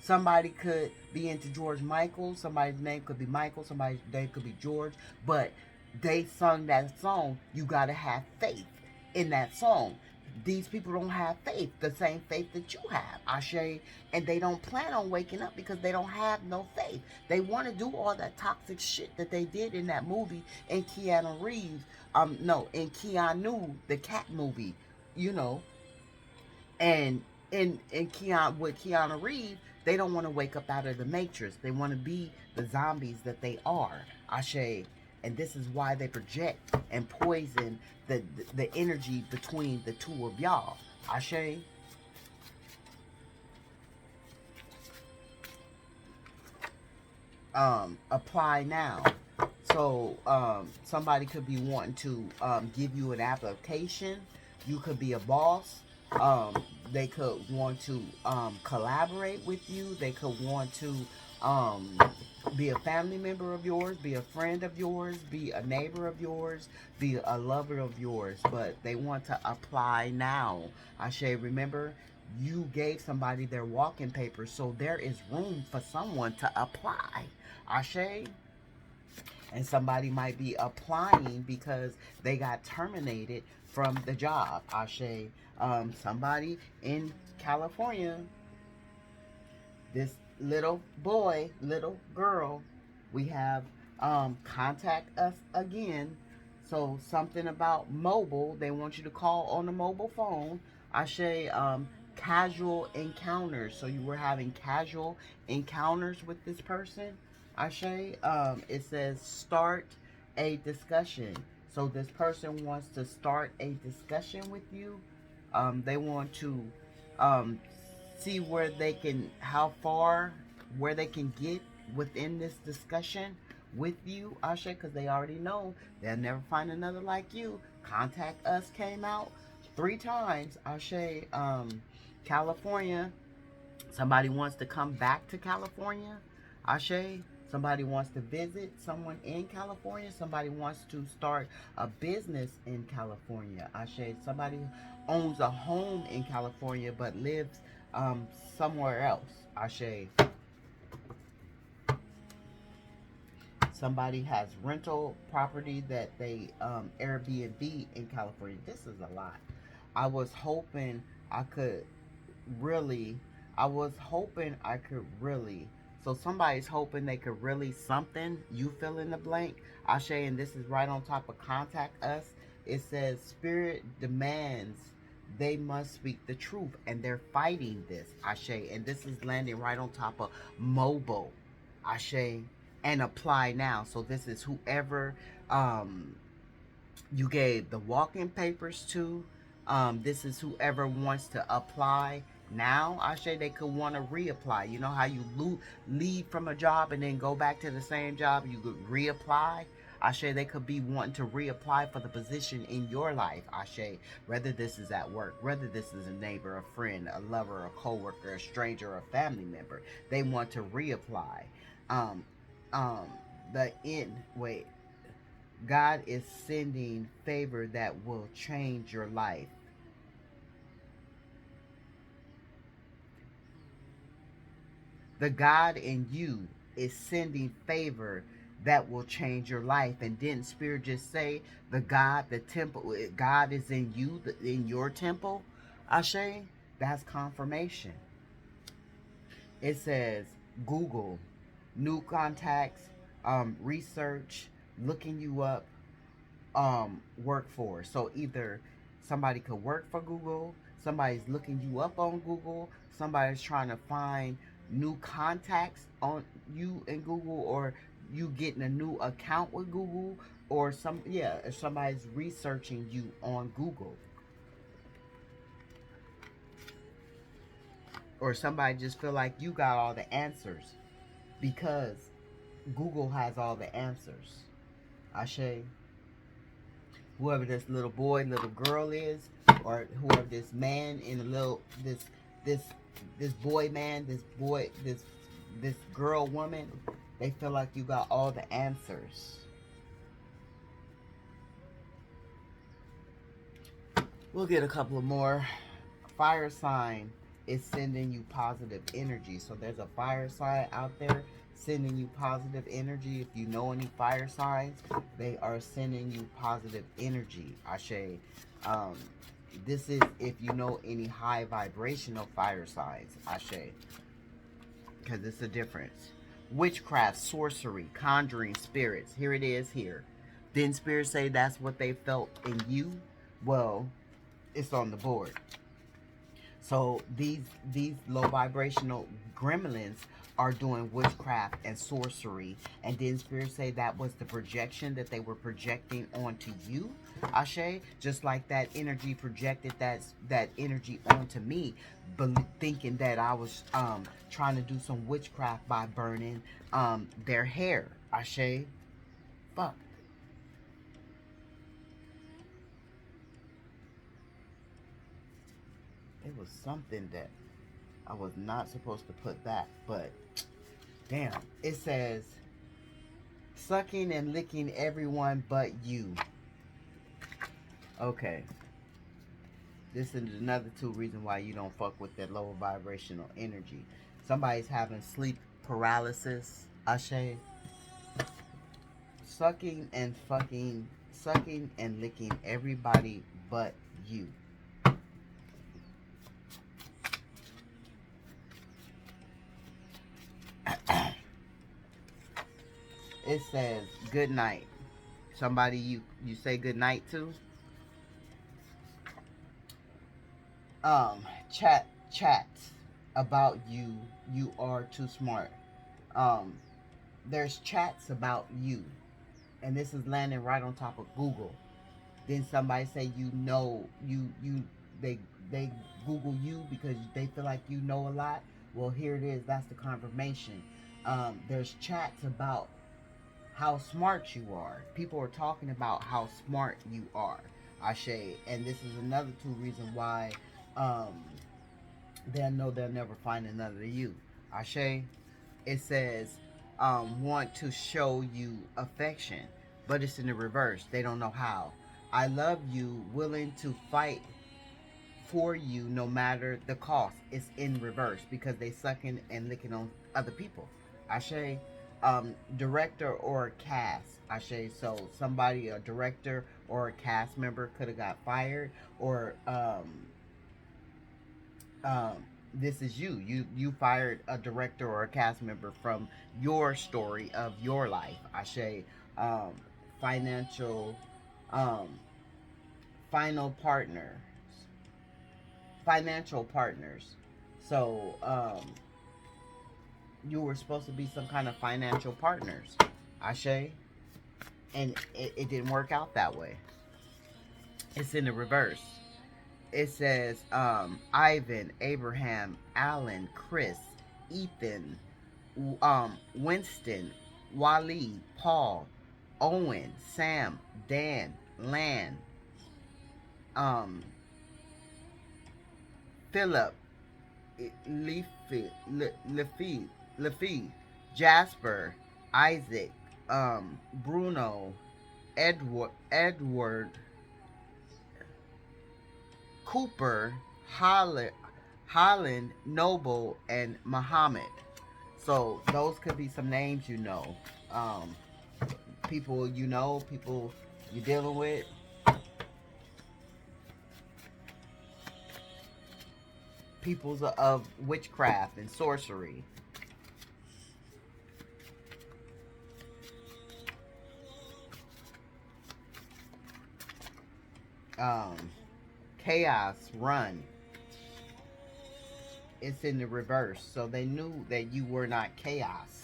S1: somebody could be into George Michaels. Somebody's name could be Michael. Somebody's name could be George. But they sung that song. You gotta have faith in that song. These people don't have faith, the same faith that you have, Ashe, and they don't plan on waking up because they don't have no faith. They want to do all that toxic shit that they did in that movie in Keanu Reeves. No, in Keanu, the cat movie, you know, and in Keanu with Keanu Reeves, they don't want to wake up out of the matrix. They want to be the zombies that they are, Ashe. And this is why they project and poison the energy between the two of y'all. Ashe. Apply now. So somebody could be wanting to give you an application. You could be a boss. They could want to collaborate with you. They could want to be a family member of yours, be a friend of yours, be a neighbor of yours, be a lover of yours. But they want to apply now. Ashe, remember, you gave somebody their walking papers, so there is room for someone to apply. Ashe. And somebody might be applying because they got terminated from the job. Ashe. Somebody in California, this little boy, little girl, we have contact us again. So something about mobile, they want you to call on the mobile phone. Ashe, casual encounters. So you were having casual encounters with this person. Ashe, it says start a discussion. So this person wants to start a discussion with you. They want to um, see where they can, how far, where they can get within this discussion with you, Ashe, because they already know they'll never find another like you. Contact Us came out 3 times, Ashe. California, somebody wants to come back to California, Ashe. Somebody wants to visit someone in California. Somebody wants to start a business in California, Ashe. Somebody owns a home in California but lives somewhere else, Ashe. Somebody has rental property that they Airbnb in California. This is a lot. I was hoping I could really, I was hoping I could really. So somebody's hoping they could really something. You fill in the blank. Ashe, and this is right on top of contact us. It says spirit demands they must speak the truth, and they're fighting this. Ashe, and this is landing right on top of mobile. Ashe, and apply now. So this is whoever you gave the walking papers to. This is whoever wants to apply now. Ashe, they could want to reapply. You know how you leave from a job and then go back to the same job? You could reapply. Ashe, they could be wanting to reapply for the position in your life. Ashe, whether this is at work, whether this is a neighbor, a friend, a lover, a co-worker, a stranger, or a family member. They want to reapply. Um, um, the end. Wait. God is sending favor that will change your life. The God in you is sending favor that will change your life. And didn't Spirit just say the God, the temple, God is in you, in your temple? Ashe, that's confirmation. It says Google, new contacts, research, looking you up, work for. So either somebody could work for Google, somebody's looking you up on Google, somebody's trying to find new contacts on you in Google, or you getting a new account with Google, or if somebody's researching you on Google, or somebody just feel like you got all the answers because Google has all the answers. Ashe. Whoever this little boy, little girl is, or whoever this man in a little this this boy man, this girl woman, they feel like you got all the answers. We'll get a couple of more. Fire sign is sending you positive energy. So there's a fire sign out there sending you positive energy. If you know any fire signs, they are sending you positive energy. Ashe. This is if you know any high vibrational fire signs. Ashe. Because it's a difference. Witchcraft, sorcery, conjuring spirits. Here it is here. Didn't spirits say that's what they felt in you? Well, it's on the board. So these low vibrational gremlins are doing witchcraft and sorcery, and didn't Spirit say that was the projection that they were projecting onto you, Ashe? Just like that energy projected that energy onto me, thinking that I was trying to do some witchcraft by burning their hair, Ashe. Fuck. It was something that I was not supposed to put that, but damn. It says sucking and licking everyone but you. Okay. This is another two reasons why you don't fuck with that lower vibrational energy. Somebody's having sleep paralysis. Ashe. Sucking and licking everybody but you. It says good night. Somebody you say good night to. Chats about you are too smart. There's chats about you, and this is landing right on top of Google. Then somebody say they Google you because they feel like you know a lot. Well, here it is. That's the confirmation. There's chats about how smart you are. People are talking about how smart you are, Ashe. And this is another two reasons why they'll know they'll never find another you. Ashe. It says want to show you affection, but it's in the reverse. They don't know how. I love you, willing to fight for you no matter the cost. It's in reverse because they sucking and licking on other people. Ashe. Director or cast. Ashe. So somebody, a director or a cast member, could have got fired, or this is you fired a director or a cast member from your story of your life. Ashe. Financial um final partners, financial partners. So you were supposed to be some kind of financial partners, Ashe, and it didn't work out that way. It's in the reverse. It says Ivan, Abraham, Alan, Chris, Ethan, Winston, Waleed, Paul, Owen, Sam, Dan, Lan, um, Philip, Leafy, Jasper, Isaac, Bruno, Edward, Cooper, Holland, Noble, and Muhammad. So those could be some names you know. People you know, people you're dealing with. Peoples of witchcraft and sorcery. Um, chaos, run. It's in the reverse. So they knew that you were not chaos.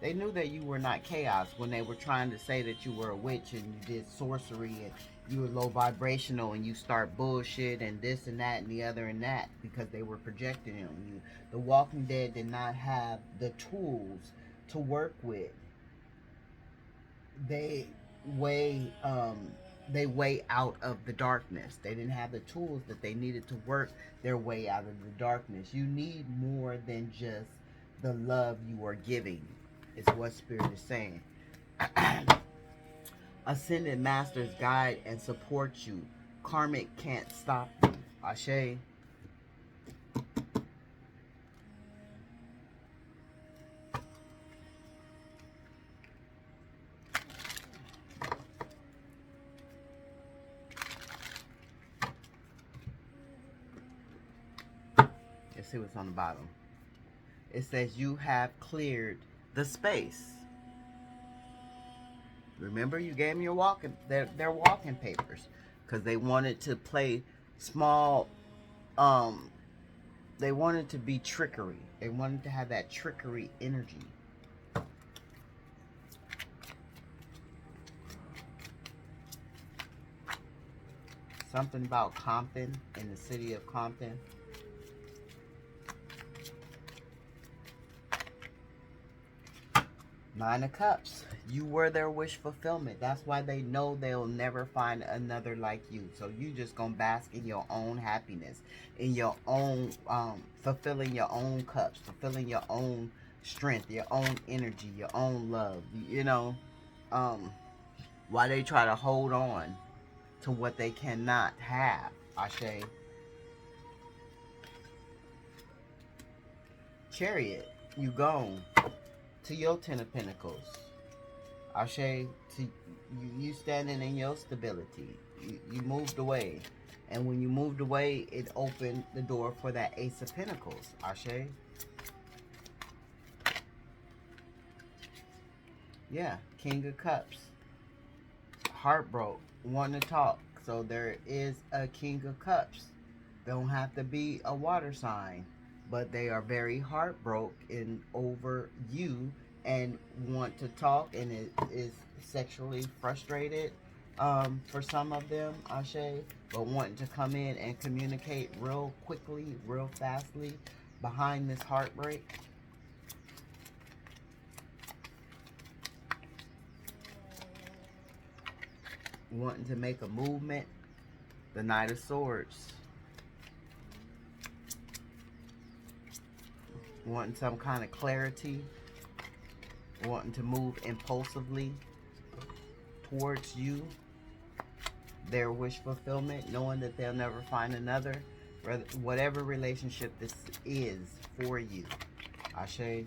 S1: They knew that you were not chaos when they were trying to say that you were a witch and you did sorcery and you were low vibrational and you start bullshit and this and that and the other and that because they were projecting on you. The Walking Dead did not have the tools to work with. They way they way out of the darkness. They didn't have the tools that they needed to work their way out of the darkness. You need more than just the love you are giving, is what Spirit is saying. Ascended Masters guide and support you. Karmic can't stop you. Ashe. Let's see what's on the bottom. It says you have cleared the space. Remember, you gave me your their walking papers because they wanted to play small. They wanted to be trickery. They wanted to have that trickery energy. Something about Compton, in the city of Compton. Nine of Cups. You were their wish fulfillment. That's why they know they'll never find another like you. So you just gonna bask in your own happiness, in your own fulfilling your own cups, fulfilling your own strength, your own energy, your own love. You know, why they try to hold on to what they cannot have. Ashe. Chariot. You gone to your Ten of Pentacles. Ashe, to you standing in your stability. You moved away. And when you moved away, it opened the door for that Ace of Pentacles. Ashe. Yeah, King of Cups. Heartbroke. Want to talk. So there is a King of Cups. Don't have to be a water sign. But they are very heartbroken over you and want to talk, and it is sexually frustrated for some of them, Ashe, but wanting to come in and communicate real quickly, real fastly behind this heartbreak. Wanting to make a movement. The Knight of Swords. Wanting some kind of clarity. Wanting to move impulsively towards you. Their wish fulfillment, knowing that they'll never find another. Whatever relationship this is for you. Ashe.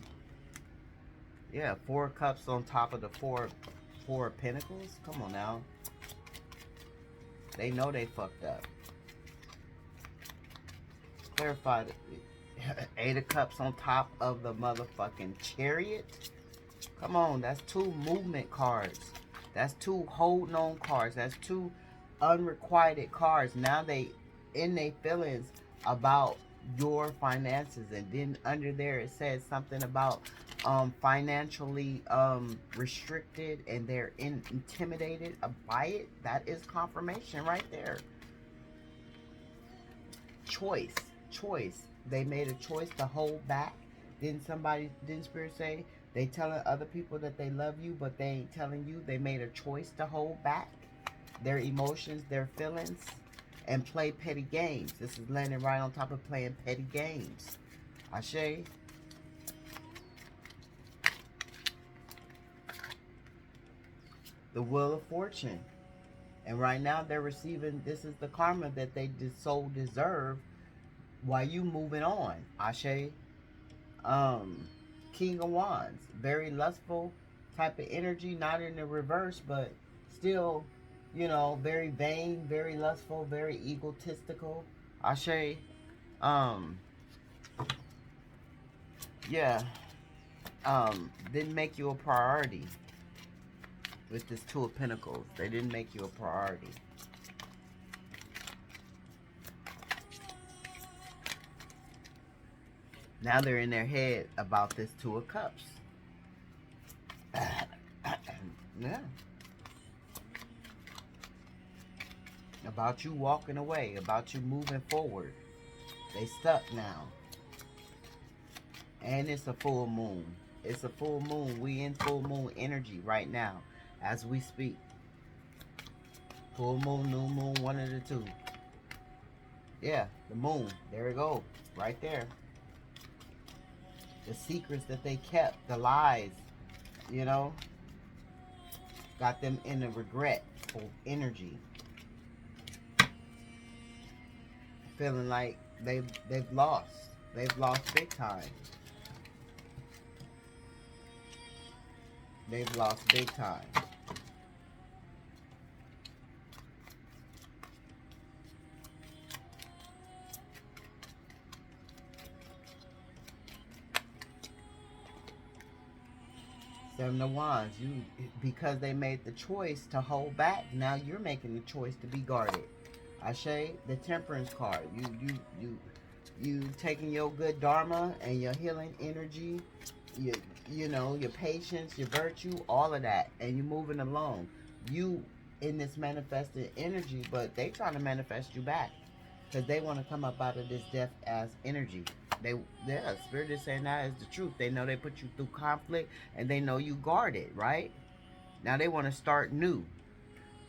S1: Yeah, 4 cups on top of the four of pentacles. Come on now. They know they fucked up. Clarify. 8 of cups on top of the motherfucking chariot. Come on, that's 2 movement cards. That's 2 holding on cards. That's 2 unrequited cards. Now they in their feelings about your finances, and then under there it says something about financially restricted, and they're intimidated by it. That is confirmation right there. Choice. They made a choice to hold back. Didn't Spirit say they telling other people that they love you, but they ain't telling you? They made a choice to hold back their emotions, their feelings, and play petty games. This is landing right on top of playing petty games. Ashe. The Wheel of Fortune. And right now they're receiving, this is the karma that they so deserve while you moving on. Ashe. King of Wands. Very lustful type of energy. Not in the reverse, but still, you know, very vain, very lustful, very egotistical. Ashe. Um, yeah. Didn't make you a priority with this Two of Pentacles. They didn't make you a priority. Now they're in their head about this Two of Cups. Yeah. About you walking away, about you moving forward. They stuck now. And it's a full moon. It's a full moon. We in full moon energy right now as we speak. Full moon, new moon, one of the two. Yeah, the moon. There we go. Right there. The secrets that they kept, the lies, you know, got them in a regretful energy. Feeling like they've lost. They've lost big time. They've lost big time. Seven of Wands. Because they made the choice to hold back, now you're making the choice to be guarded. Ashe, the Temperance card. You taking your good dharma and your healing energy, you know, your patience, your virtue, all of that, and you're moving along. You in this manifested energy, but they trying to manifest you back because they want to come up out of this death as energy. Yeah, Spirit is saying that is the truth. They know they put you through conflict, and they know you guarded, right? Now they want to start new.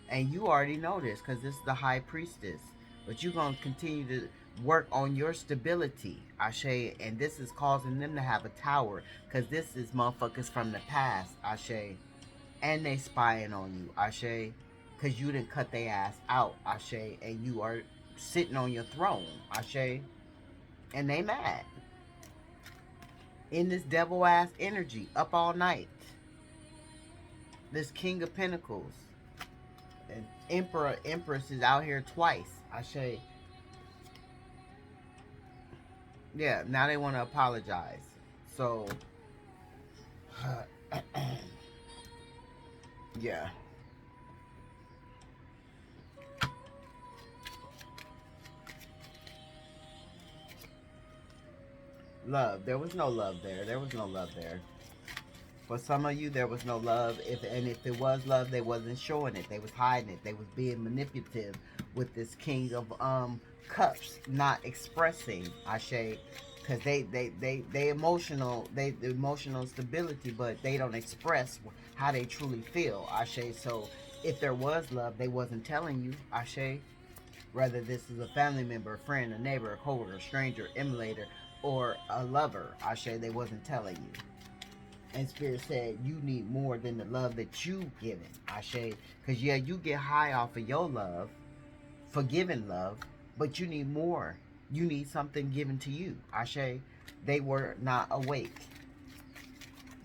S1: And you already know this because this is the High Priestess. But you're going to continue to work on your stability, Ashe. And this is causing them to have a tower because this is motherfuckers from the past, Ashe. And they spying on you, Ashe. Because you didn't cut their ass out, Ashe. And you are sitting on your throne, Ashe. And they mad. In this devil ass energy, up all night. This King of Pentacles. And Emperor, Empress is out here twice. Ashe. Yeah, now they want to apologize. So, yeah. Love. There was no love there. There was no love there. For some of you, there was no love. If it was love, they wasn't showing it. They was hiding it. They was being manipulative with this King of Cups, not expressing, Ashe, because they emotional, the emotional stability, but they don't express how they truly feel, Ashe. So if there was love, they wasn't telling you, Ashe. Whether this is a family member, a friend, a neighbor, a coworker, a stranger, emulator, or a lover, Ashe, they wasn't telling you. And Spirit said, you need more than the love that you given, Ashe. Because, yeah, you get high off of your love, forgiving love, but you need more. You need something given to you, Ashe. They were not awake.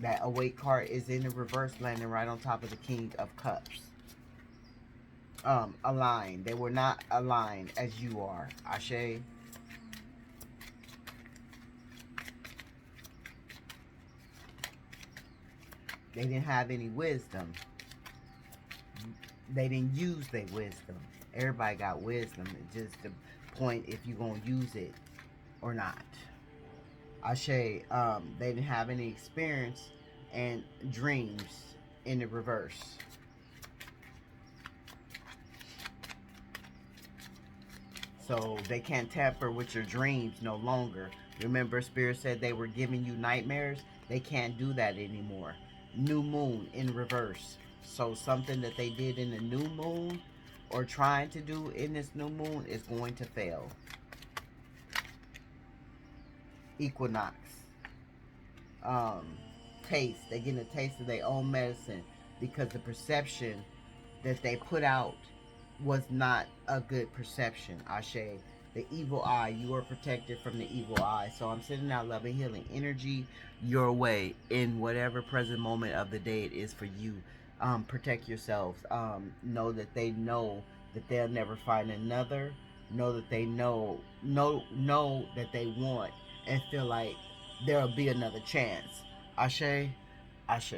S1: That awake card is in the reverse, landing right on top of the King of Cups. Aligned. They were not aligned as you are, Ashe. They didn't have any wisdom. They didn't use their wisdom. Everybody got wisdom. It's just the point if you're going to use it or not. Ashe, they didn't have any experience and dreams in the reverse. So they can't tamper with your dreams no longer. Remember, Spirit said they were giving you nightmares. They can't do that anymore. New moon in reverse. So something that they did in the new moon or trying to do in this new moon is going to fail. Equinox. Taste. They're getting a taste of their own medicine because the perception that they put out was not a good perception, Ashe. the evil eye. You are protected from the evil eye. So I'm sending out loving, healing energy your way in whatever present moment of the day it is for you. Protect yourselves. Know that they know that they'll never find another. Know that they know that they want and feel like there'll be another chance. Ashe, Ashe.